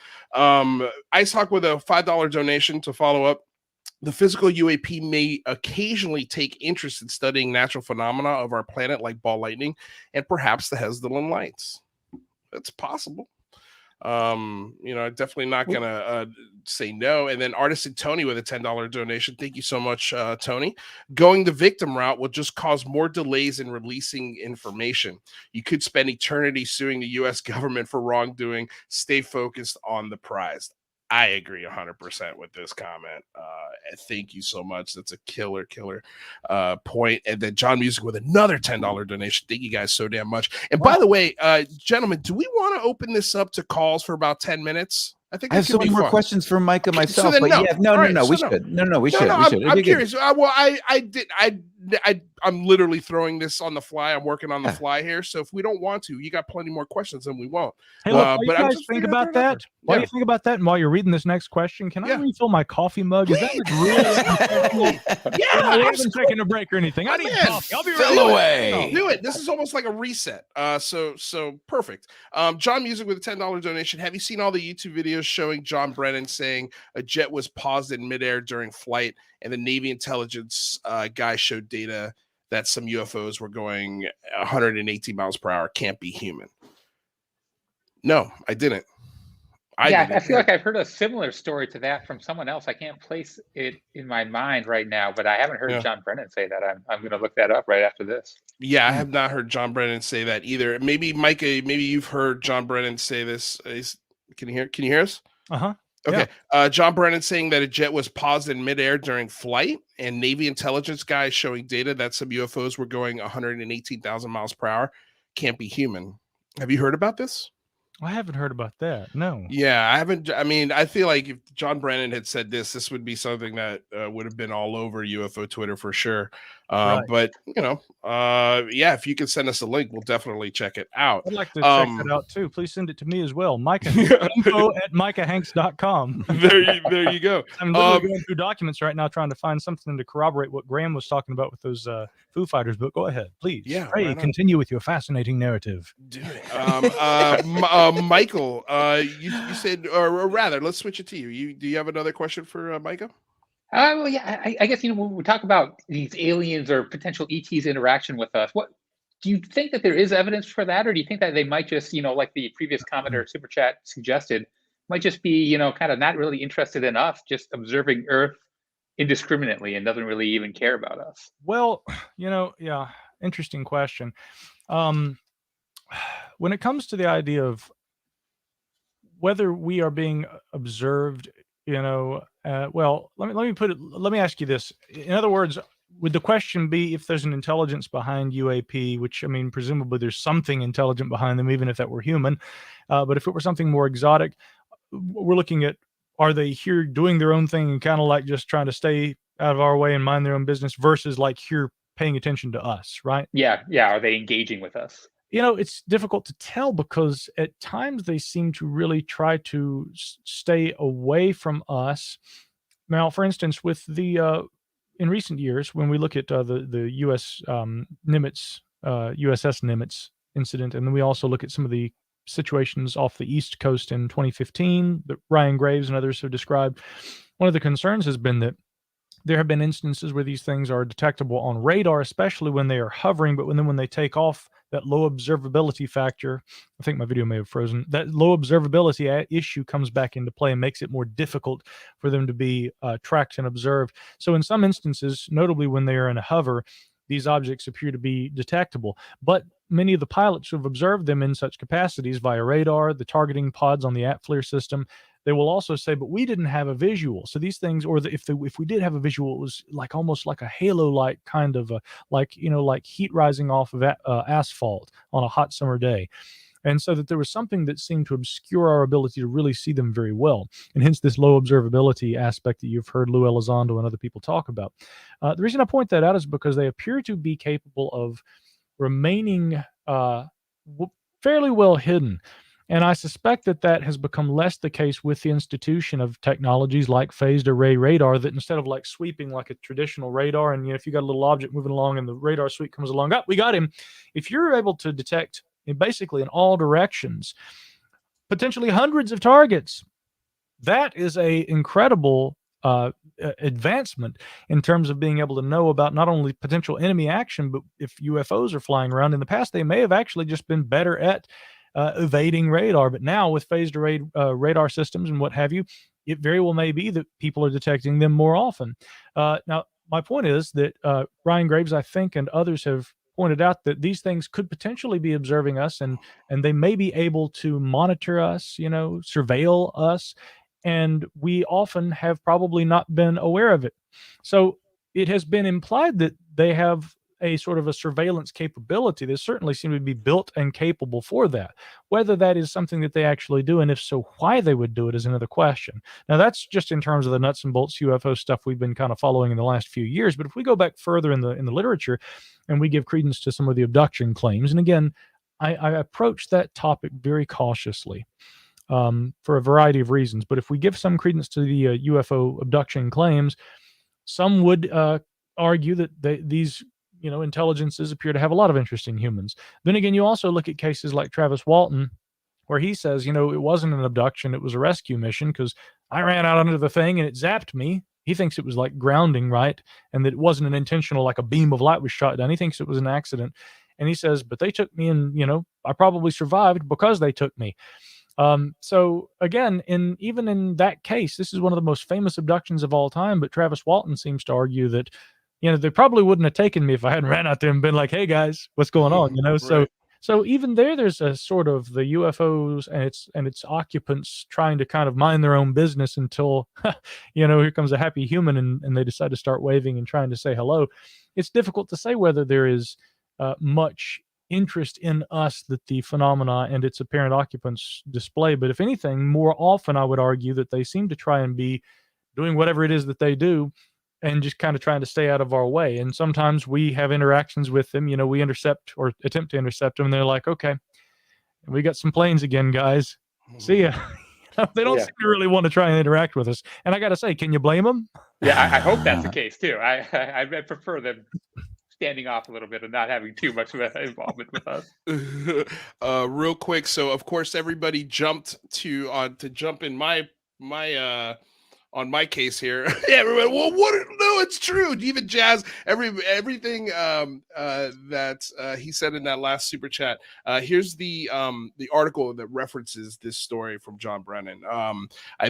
Ice Hawk with a $5 donation to follow up. The physical UAP may occasionally take interest in studying natural phenomena of our planet, like ball lightning and perhaps the Hesdalen lights. That's possible. Definitely not gonna say no. And then Artisan Tony with a $10 donation. Thank you so much, Tony. Going the victim route will just cause more delays in releasing information. You could spend eternity suing the U.S. government for wrongdoing. Stay focused on the prize. I agree 100% with this comment. Thank you so much. That's a killer point. And then John Music with another $10 donation. Thank you guys so damn much. And by the way, gentlemen, do we want to open this up to calls for about 10 minutes? I think I have so many more questions for Micah myself. So we should. I'm curious. I'm literally throwing this on the fly. I'm working on the fly here. So if we don't want to, you got plenty more questions than we won't. Hey, look, but I'm just think about that. While you think about that, and while you're reading this next question, can I refill my coffee mug? Is that really? I wasn't taking a break or anything. I need coffee. I'll be right away. Do it. This is almost like a reset. So perfect. John Music with a $10 donation. Have you seen all the YouTube videos showing John Brennan saying a jet was paused in midair during flight, and the Navy intelligence guy showed data that some UFOs were going 118 miles per hour? Can't be human. No, I didn't. I feel like I've heard a similar story to that from someone else. I can't place it in my mind right now, but I haven't heard John Brennan say that. I'm going to look that up right after this. Yeah, I have not heard John Brennan say that either. Maybe Micah, maybe you've heard John Brennan say this. Can you hear us? Uh-huh. Okay. John Brennan saying that a jet was paused in midair during flight, and Navy intelligence guys showing data that some UFOs were going 118,000 miles per hour. Can't be human. Have you heard about this? I haven't heard about that. No. Yeah, I haven't. I mean, I feel like if John Brennan had said this would be something that would have been all over UFO Twitter for sure. Right. But if you could send us a link, we'll definitely check it out. I'd like to check that out too. Please send it to me as well. Micah, info at micahhanks.com. There you go. I'm literally going through documents right now trying to find something to corroborate what Graham was talking about with those Foo Fighters. But go ahead, please. Yeah. Hey, continue with your fascinating narrative. Do it. Michael, you said, or rather, let's switch it to you. Do you have another question for Micah? I guess, when we talk about these aliens or potential ETs interaction with us, what do you think that there is evidence for that? Or do you think that they might just, like the previous commenter super chat suggested, might just be, kind of not really interested in us, just observing Earth indiscriminately and doesn't really even care about us? Well, interesting question. When it comes to the idea of whether we are being observed, let me ask you this. In other words, would the question be if there's an intelligence behind UAP, which, presumably there's something intelligent behind them, even if that were human. But if it were something more exotic, we're looking at, are they here doing their own thing and kind of like just trying to stay out of our way and mind their own business versus like here paying attention to us, right? Yeah. Are they engaging with us? It's difficult to tell because at times they seem to really try to stay away from us. Now, for instance, with the in recent years, when we look at the U.S. Nimitz, USS Nimitz incident, and then we also look at some of the situations off the East Coast in 2015 that Ryan Graves and others have described, one of the concerns has been that there have been instances where these things are detectable on radar, especially when they are hovering, but when they take off, that low observability factor, I think my video may have frozen, that low observability issue comes back into play and makes it more difficult for them to be tracked and observed. So in some instances, notably when they are in a hover, these objects appear to be detectable. But many of the pilots who have observed them in such capacities via radar, the targeting pods on the ATFLIR system, they will also say, but we didn't have a visual. So these things, or if we did have a visual, it was like almost like a halo-like kind of like heat rising off of asphalt on a hot summer day. And so that there was something that seemed to obscure our ability to really see them very well. And hence this low observability aspect that you've heard Lou Elizondo and other people talk about. The reason I point that out is because they appear to be capable of remaining fairly well hidden. And I suspect that has become less the case with the institution of technologies like phased array radar, that instead of like sweeping like a traditional radar, and if you got a little object moving along and the radar sweep comes along, we got him. If you're able to detect basically in all directions, potentially hundreds of targets, that is a incredible advancement in terms of being able to know about not only potential enemy action, but if UFOs are flying around. In the past, they may have actually just been better at evading radar, but now with phased array radar systems and what have you, it very well may be that people are detecting them more often. Now, my point is that Ryan Graves, I think, and others have pointed out that these things could potentially be observing us, and they may be able to monitor us, surveil us, and we often have probably not been aware of it. So it has been implied that they have a sort of a surveillance capability. They certainly seem to be built and capable for that. Whether that is something that they actually do, and if so, why they would do it, is another question. Now, that's just in terms of the nuts and bolts UFO stuff we've been kind of following in the last few years. But if we go back further in the literature and we give credence to some of the abduction claims, and again, I approach that topic very cautiously for a variety of reasons. But if we give some credence to the UFO abduction claims, some would argue that these intelligences appear to have a lot of interest in humans. Then again, you also look at cases like Travis Walton, where he says, it wasn't an abduction, it was a rescue mission because I ran out under the thing and it zapped me. He thinks it was like grounding, right? And that it wasn't an intentional, like a beam of light was shot down. He thinks it was an accident. And he says, but they took me and, I probably survived because they took me. So again, even in that case, this is one of the most famous abductions of all time, but Travis Walton seems to argue that they probably wouldn't have taken me if I hadn't ran out there and been like, hey guys, what's going on? Right. So even there's a sort of the UFOs and its occupants trying to kind of mind their own business until, here comes a happy human and they decide to start waving and trying to say hello. It's difficult to say whether there is much interest in us that the phenomena and its apparent occupants display. But if anything, more often I would argue that they seem to try and be doing whatever it is that they do and just kind of trying to stay out of our way. And sometimes we have interactions with them, we intercept or attempt to intercept them, and they're like, okay, we got some planes again, guys. See ya. They don't seem to really want to try and interact with us. And I got to say, can you blame them? Yeah, I hope that's the case too. I prefer them standing off a little bit and not having too much of an involvement with us. Real quick, so of course everybody jumped to jump in my on my case here. Everybody, well, no, it's true. Even Jazz, everything that he said in that last super chat. Here's the article that references this story from John Brennan.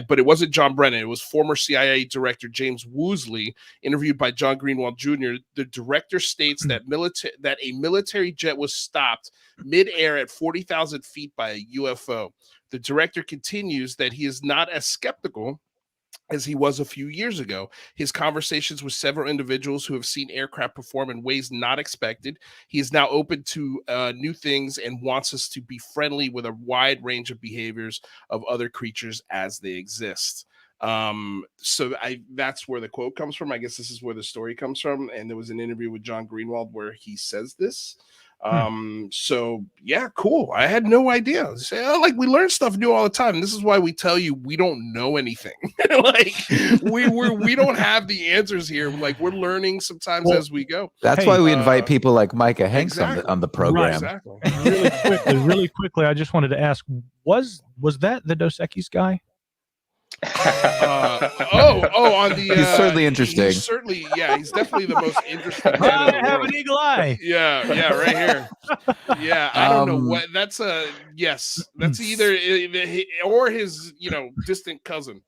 But it wasn't John Brennan. It was former CIA Director James Woosley, interviewed by John Greenwald Jr. The director states that a military jet was stopped mid-air at 40,000 feet by a UFO. The director continues that he is not as skeptical as he was a few years ago. His conversations with several individuals who have seen aircraft perform in ways not expected. He is now open to new things and wants us to be friendly with a wide range of behaviors of other creatures as they exist. So that's where the quote comes from. I guess this is where the story comes from. And there was an interview with John Greenwald where he says this. So yeah, cool. I had no idea. Like, we learn stuff new all the time. This is why we tell you we don't know anything. Like, we don't have the answers here. Like, we're learning sometimes as we go. That's why we invite people like Micah Hanks on the program. Right, exactly. And really quickly, I just wanted to ask: was that the Dos Equis guy? On the he's certainly interesting. He's certainly, he's definitely the most interesting. I have an eagle eye. Yeah, right here. Yeah, I don't know what that's that's either or his distant cousin.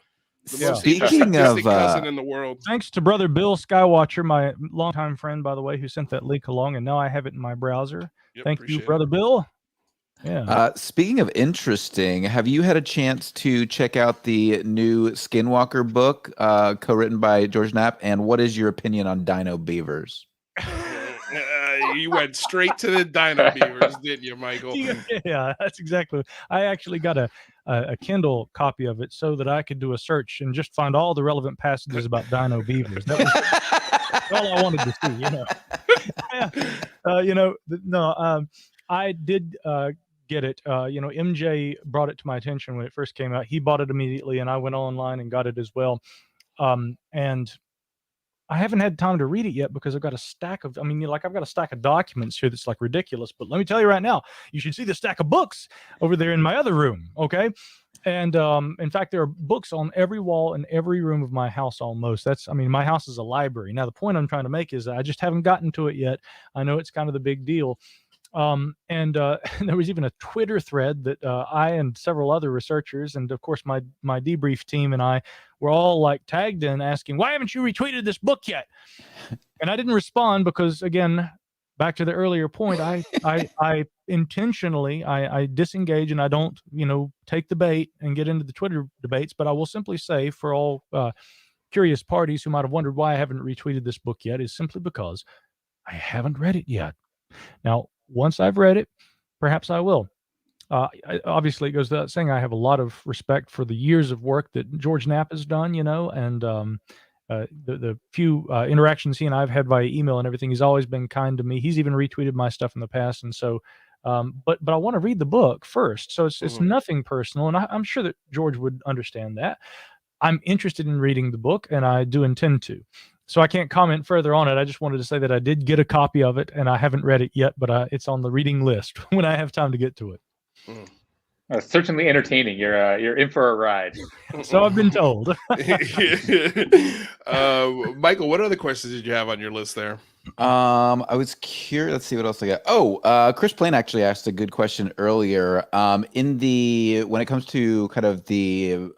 The most Speaking of cousin in the world. Thanks to brother Bill Skywatcher, my longtime friend, by the way, who sent that link along, and now I have it in my browser. Thank you, brother Bill. Yeah. Speaking of interesting, have you had a chance to check out the new Skinwalker book co-written by George Knapp? And what is your opinion on dino beavers? You went straight to the dino beavers, didn't you, Michael? Yeah, that's exactly. I actually got a Kindle copy of it so that I could do a search and just find all the relevant passages about dino beavers. That was all I wanted to see. I did get it. MJ brought it to my attention when it first came out. He bought it immediately, and I went online and got it as well. And I haven't had time to read it yet because I've got a stack of, I've got a stack of documents here that's like ridiculous. But let me tell you right now, you should see the stack of books over there in my other room. Okay. And in fact, there are books on every wall in every room of my house almost. My house is a library. Now, the point I'm trying to make is I just haven't gotten to it yet. I know it's kind of the big deal. And there was even a Twitter thread that I and several other researchers, and of course my debrief team and I were all like tagged in asking, why haven't you retweeted this book yet? And I didn't respond because, again, back to the earlier point, I intentionally disengage and I don't take the bait and get into the Twitter debates. But I will simply say, for all curious parties who might have wondered why I haven't retweeted this book yet, is simply because I haven't read it yet. Now, once I've read it, perhaps I will. Obviously, it goes without saying I have a lot of respect for the years of work that George Knapp has done, and the few interactions he and I have had via email and everything. He's always been kind to me. He's even retweeted my stuff in the past, and so. But I want to read the book first, so it's nothing personal, and I'm sure that George would understand that. I'm interested in reading the book, and I do intend to. So I can't comment further on it. I just wanted to say that I did get a copy of it, and I haven't read it yet, but it's on the reading list when I have time to get to it. Certainly entertaining. You're in for a ride. So I've been told. Michael, what other questions did you have on your list there? I was curious. Let's see what else I got. Chris Plain actually asked a good question earlier. When it comes to kind of the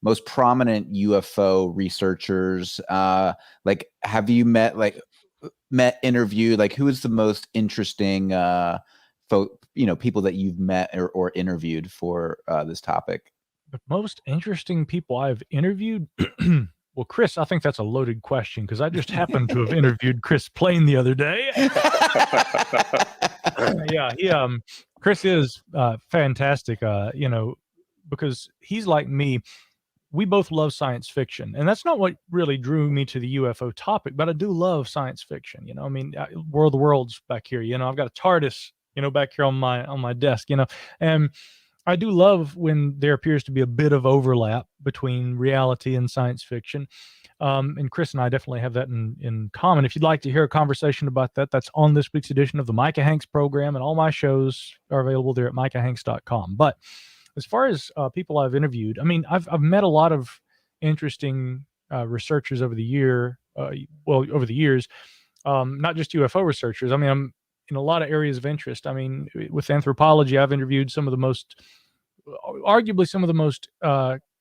most prominent UFO researchers, have you interviewed, who is the most interesting people that you've met or interviewed for this topic? The most interesting people I've interviewed. Well, Chris, I think that's a loaded question because I just happened to have interviewed Chris Plain the other day. Chris is fantastic, because he's like me. We both love science fiction, and that's not what really drew me to the UFO topic, but I do love science fiction. War of the Worlds back here. I've got a TARDIS, back here on my desk, and I do love when there appears to be a bit of overlap between reality and science fiction. And Chris and I definitely have that in common. If you'd like to hear a conversation about that, that's on this week's edition of the Micah Hanks Program, and all my shows are available there at micahhanks.com. But as far as people I've interviewed, I've met a lot of interesting researchers over the years, not just UFO researchers. I'm in a lot of areas of interest. With anthropology, I've interviewed arguably some of the most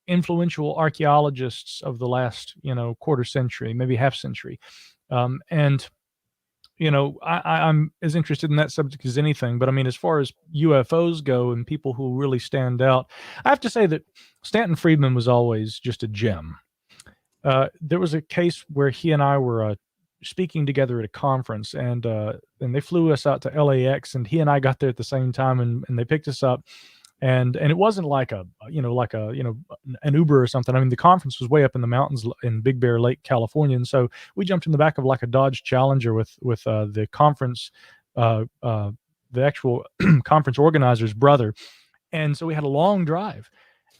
influential archaeologists of the last, quarter century, maybe half century. I'm as interested in that subject as anything. But as far as UFOs go and people who really stand out, I have to say that Stanton Friedman was always just a gem. There was a case where he and I were speaking together at a conference, and they flew us out to LAX, and he and I got there at the same time, and they picked us up. And it wasn't like an Uber or something. I mean, the conference was way up in the mountains in Big Bear Lake, California, and so we jumped in the back of like a Dodge Challenger with the conference, the actual conference organizer's brother, and so we had a long drive.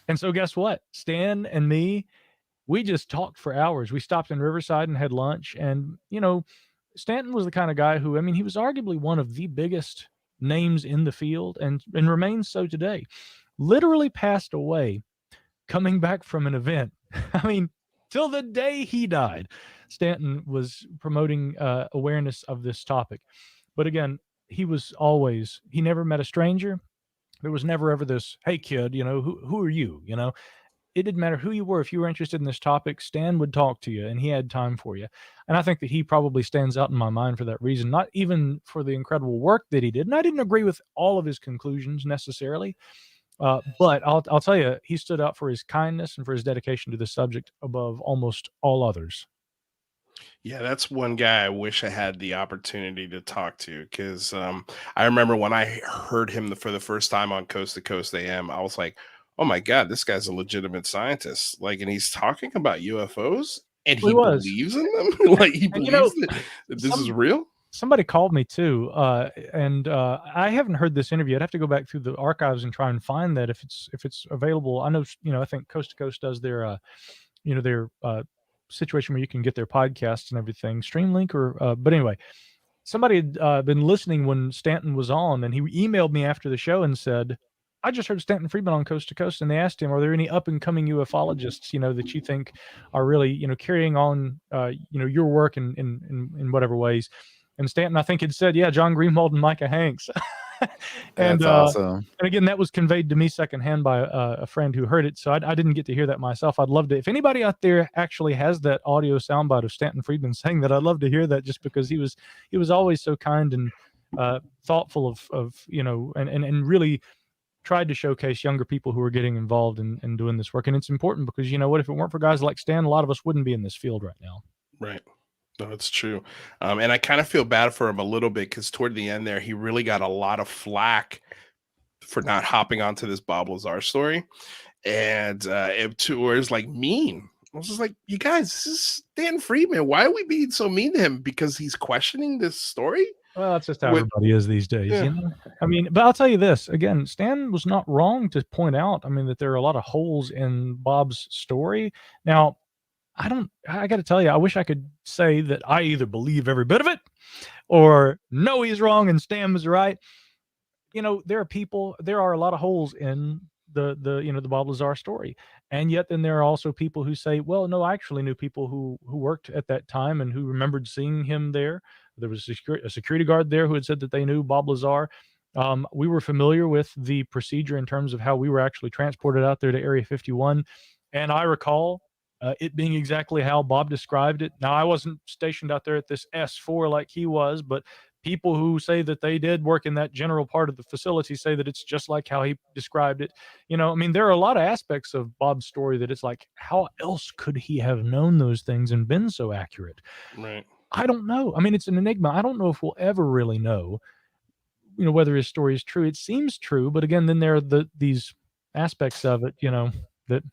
And so guess what? Stan and me, we just talked for hours. We stopped in Riverside and had lunch, and Stanton was the kind of guy who, I mean, he was arguably one of the biggest names in the field and remains so today. Literally passed away coming back from an event. I mean, till the day he died, Stanton was promoting awareness of this topic. But again, he never met a stranger. There was never ever this, hey kid, who are you? It didn't matter who you were. If you were interested in this topic, Stan would talk to you, and he had time for you. And I think that he probably stands out in my mind for that reason, not even for the incredible work that he did. And I didn't agree with all of his conclusions necessarily, but I'll tell you, he stood out for his kindness and for his dedication to the subject above almost all others. Yeah, that's one guy I wish I had the opportunity to talk to, because I remember when I heard him for the first time on Coast to Coast AM, I was like, oh my God, this guy's a legitimate scientist. Like, and he's talking about UFOs and he believes in them. Like, he believes that this is real. Somebody called me too, and I haven't heard this interview. I'd have to go back through the archives and try and find that if it's available. I know, I think Coast to Coast does their situation where you can get their podcasts and everything, Streamlink but anyway, somebody had been listening when Stanton was on, and he emailed me after the show and said, I just heard Stanton Friedman on Coast to Coast, and they asked him, are there any up and coming ufologists, that you think are really, carrying on, your work in whatever ways? And Stanton, I think, had said, yeah, John Greenwald and Micah Hanks. And, that's awesome. And again, that was conveyed to me secondhand by a friend who heard it. So I didn't get to hear that myself. I'd love to, if anybody out there actually has that audio soundbite of Stanton Friedman saying that, I'd love to hear that, just because he was always so kind and thoughtful of and really tried to showcase younger people who are getting involved in doing this work. And it's important because, if it weren't for guys like Stan, a lot of us wouldn't be in this field right now. Right. No, it's true. And I kind of feel bad for him a little bit, because toward the end there, he really got a lot of flack for not hopping onto this Bob Lazar story. And it was like mean. I was just like, you guys, this is Stan Friedman. Why are we being so mean to him? Because he's questioning this story? Well, that's just how everybody is these days. Yeah. I mean, but I'll tell you this again, Stan was not wrong to point out, that there are a lot of holes in Bob's story. Now, I got to tell you, I wish I could say that I either believe every bit of it or no, he's wrong and Stan was right. There are a lot of holes in the Bob Lazar story. And yet then there are also people who say, well, no, I actually knew people who worked at that time and who remembered seeing him there. There was a security guard there who had said that they knew Bob Lazar. We were familiar with the procedure in terms of how we were actually transported out there to Area 51. And I recall it being exactly how Bob described it. Now, I wasn't stationed out there at this S4 like he was, but people who say that they did work in that general part of the facility say that it's just like how he described it. There are a lot of aspects of Bob's story that it's like, how else could he have known those things and been so accurate? Right. I don't know. It's an enigma. I don't know if we'll ever really know, whether his story is true. It seems true, but again, then there are these aspects of it, that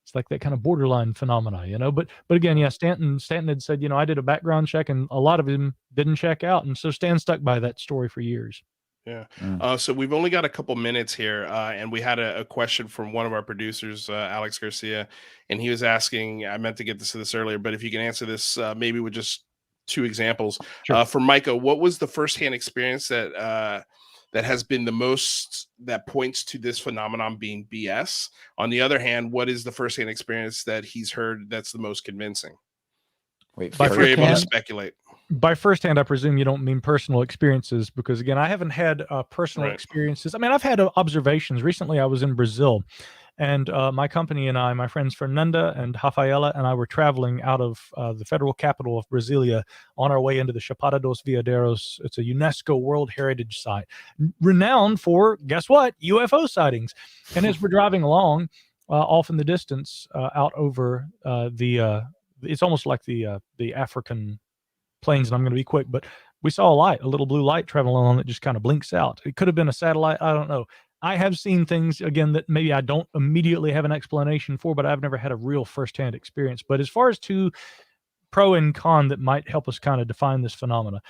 it's like that kind of borderline phenomena, but again, yeah, Stanton had said, I did a background check and a lot of them didn't check out. And so Stan stuck by that story for years. Yeah. So we've only got a couple minutes here. And we had a question from one of our producers, Alex Garcia, and he was asking, I meant to get to this earlier, but if you can answer this, maybe with just two examples. Sure. For Micah, what was the firsthand experience that has been the most, that points to this phenomenon being BS? On the other hand, what is the firsthand experience that he's heard that's the most convincing? Wait, if you're able to speculate. By firsthand, I presume you don't mean personal experiences, because again, I haven't had personal experiences. I've had observations. Recently, I was in Brazil, and my company and I, my friends Fernanda and Rafaela, and I were traveling out of the federal capital of Brasilia on our way into the Chapada dos Veadeiros. It's a UNESCO World Heritage Site, renowned for, guess what, UFO sightings. And as we're driving along, off in the distance, out over it's almost like the African plains, and I'm going to be quick, but we saw a little blue light traveling along that just kind of blinks out. It could have been a satellite. I don't know. I have seen things, again, that maybe I don't immediately have an explanation for, but I've never had a real firsthand experience. But as far as to pro and con that might help us kind of define this phenomena,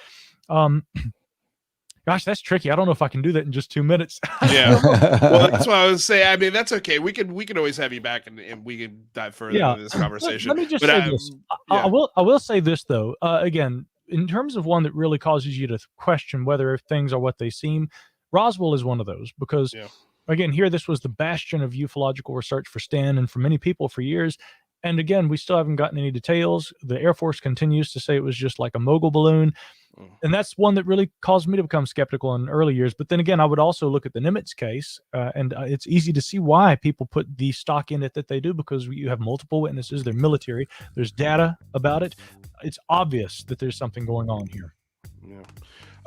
gosh, that's tricky. I don't know if I can do that in just 2 minutes. Yeah. Well, that's what I was saying. I mean, that's okay. We could always have you back and we can dive further into this conversation. Let me just say this. I will say this, though. Again, in terms of one that really causes you to question whether things are what they seem, Roswell is one of those, because, again, here this was the bastion of ufological research for Stan and for many people for years. And again, we still haven't gotten any details. The Air Force continues to say it was just like a mogul balloon. And that's one that really caused me to become skeptical in early years. But then again, I would also look at the Nimitz case, and it's easy to see why people put the stock in it that they do, because you have multiple witnesses, they're military, there's data about it. It's obvious that there's something going on here. Yeah.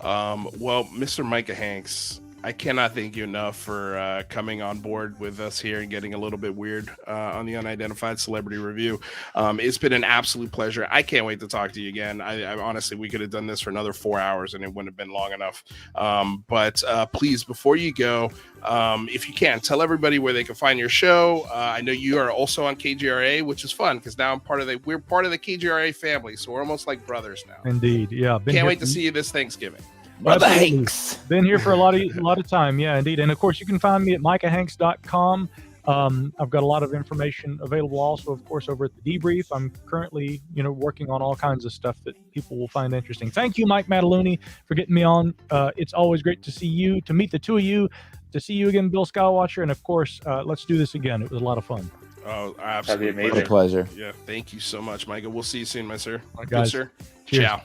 Well, Mr. Micah Hanks, I cannot thank you enough for coming on board with us here and getting a little bit weird on the Unidentified Celebrity Review. It's been an absolute pleasure. I can't wait to talk to you again. I honestly, we could have done this for another 4 hours and it wouldn't have been long enough. But please, before you go, if you can, tell everybody where they can find your show. I know you are also on KGRA, which is fun because now we're part of the KGRA family, so we're almost like brothers now. Indeed, yeah. Can't wait to see you this Thanksgiving. Brother Hanks. Been here for a lot of time. Yeah, indeed. And of course, you can find me at micahhanks.com. I've got a lot of information available also, of course, over at the Debrief. I'm currently, working on all kinds of stuff that people will find interesting. Thank you, Mike Mataluni, for getting me on. It's always great to see you, to meet the two of you, to see you again, Bill Skywatcher. And of course, let's do this again. It was a lot of fun. Oh, absolutely. That'd be amazing. What a pleasure. Yeah. Thank you so much, Micah. We'll see you soon, my sir. All right, Good, guys. sir. Cheers. Ciao.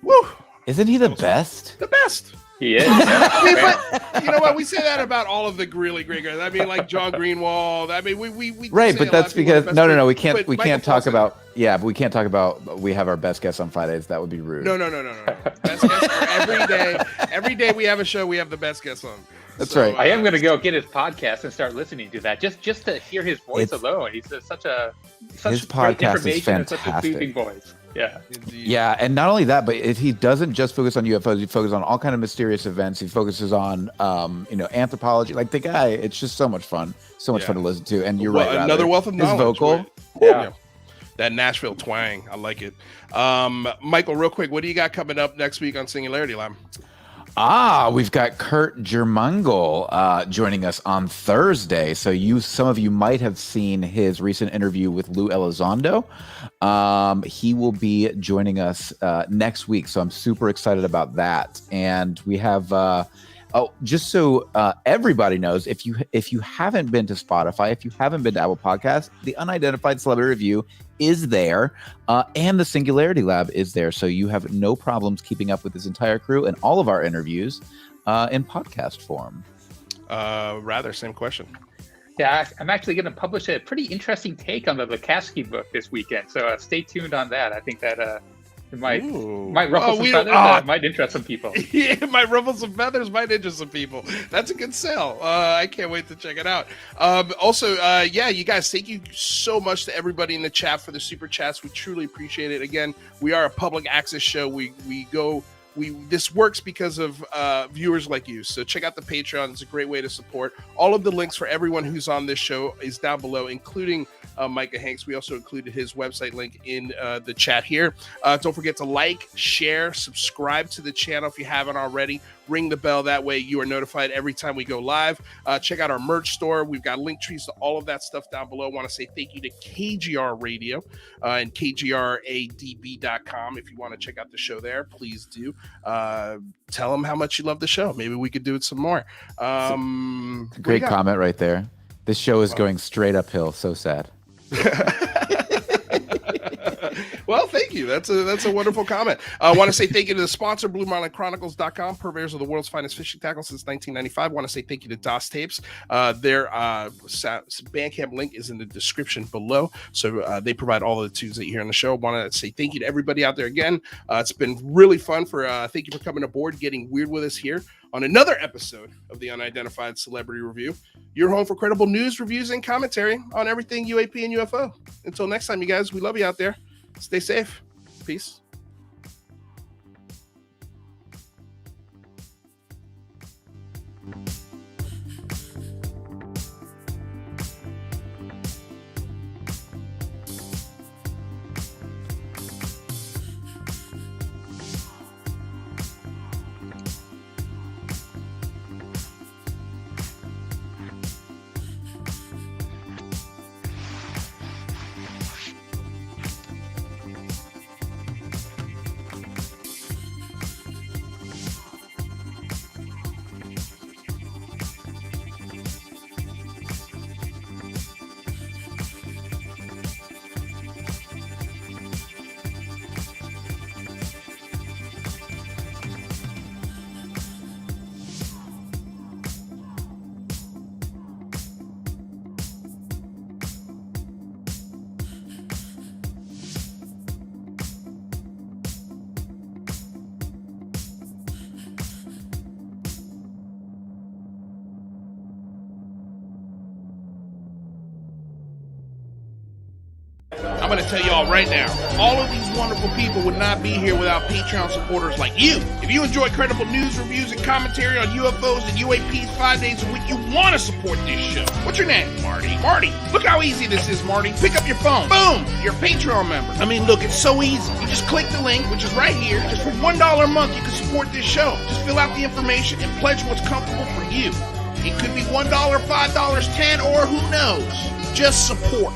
Woo. Isn't he the best? The best. He is. I mean, but you know what? We say that about all of the really great guys. I mean, like John Greenwald. I mean, we right, but that's because no, we can't talk about. Yeah, but we can't talk about. We have our best guests on Fridays. That would be rude. No. Best guests for every day. Every day we have a show, we have the best guests on. That's right. I am going to go get his podcast and start listening to that just to hear his voice alone. He's such his great podcast is information and such a fantastic. soothing voice. Yeah. Indeed. Yeah, and not only that, but he doesn't just focus on UFOs. He focuses on all kind of mysterious events. He focuses on, anthropology. Like the guy, it's just so much fun. So much fun to listen to. And you're right. Another wealth of knowledge. His vocal. Yeah. That Nashville twang. I like it. Michael, real quick, what do you got coming up next week on Singularity Lab? We've got Kurt Jermungle joining us on Thursday. So some of you might have seen his recent interview with Lou Elizondo. He will be joining us next week. So I'm super excited about that. And we have just so everybody knows, if you haven't been to Spotify, if you haven't been to Apple Podcasts, the Unidentified Celebrity Review is there, and the Singularity Lab is there. So you have no problems keeping up with this entire crew and all of our interviews in podcast form. Same question. Yeah, I'm actually going to publish a pretty interesting take on the Lukaski book this weekend. So stay tuned on that. I think that it might ruffle some feathers. That might interest some people. Yeah, it might ruffle some feathers. Might interest some people. That's a good sell. I can't wait to check it out. You guys, thank you so much to everybody in the chat for the super chats. We truly appreciate it. Again, we are a public access show. This works because of viewers like you. So check out the Patreon. It's a great way to support. All of the links for everyone who's on this show is down below, including Micah Hanks. We also included his website link in the chat here. Don't forget to like, share, subscribe to the channel if you haven't already. Ring the bell. That way you are notified every time we go live. Check out our merch store. We've got link trees to all of that stuff down below. I want to say thank you to KGR Radio and KGRADB.com. If you want to check out the show there, please do. Tell them how much you love the show. Maybe we could do it some more. Great comment right there. This show is going straight uphill. So sad. Well, thank you. That's a wonderful comment. I want to say thank you to the sponsor, BlueMarlinChronicles.com, purveyors of the world's finest fishing tackle since 1995. I want to say thank you to DOS Tapes. Their Bandcamp link is in the description below. So they provide all of the tunes that you hear on the show. I want to say thank you to everybody out there again. It's been really fun. Thank you for coming aboard, getting weird with us here on another episode of the Unidentified Celebrity Review. Your home for credible news, reviews, and commentary on everything UAP and UFO. Until next time, you guys, we love you out there. Stay safe. Peace. I'm going to tell you all right now, all of these wonderful people would not be here without Patreon supporters like you. If you enjoy credible news, reviews, and commentary on UFOs and UAPs 5 days a week, you want to support this show. What's your name? Marty. Marty, look how easy this is, Marty. Pick up your phone. Boom! You're a Patreon member. I mean, look, it's so easy. You just click the link, which is right here. Just for $1 a month, you can support this show. Just fill out the information and pledge what's comfortable for you. It could be $1, $5, $10, or who knows. Just support.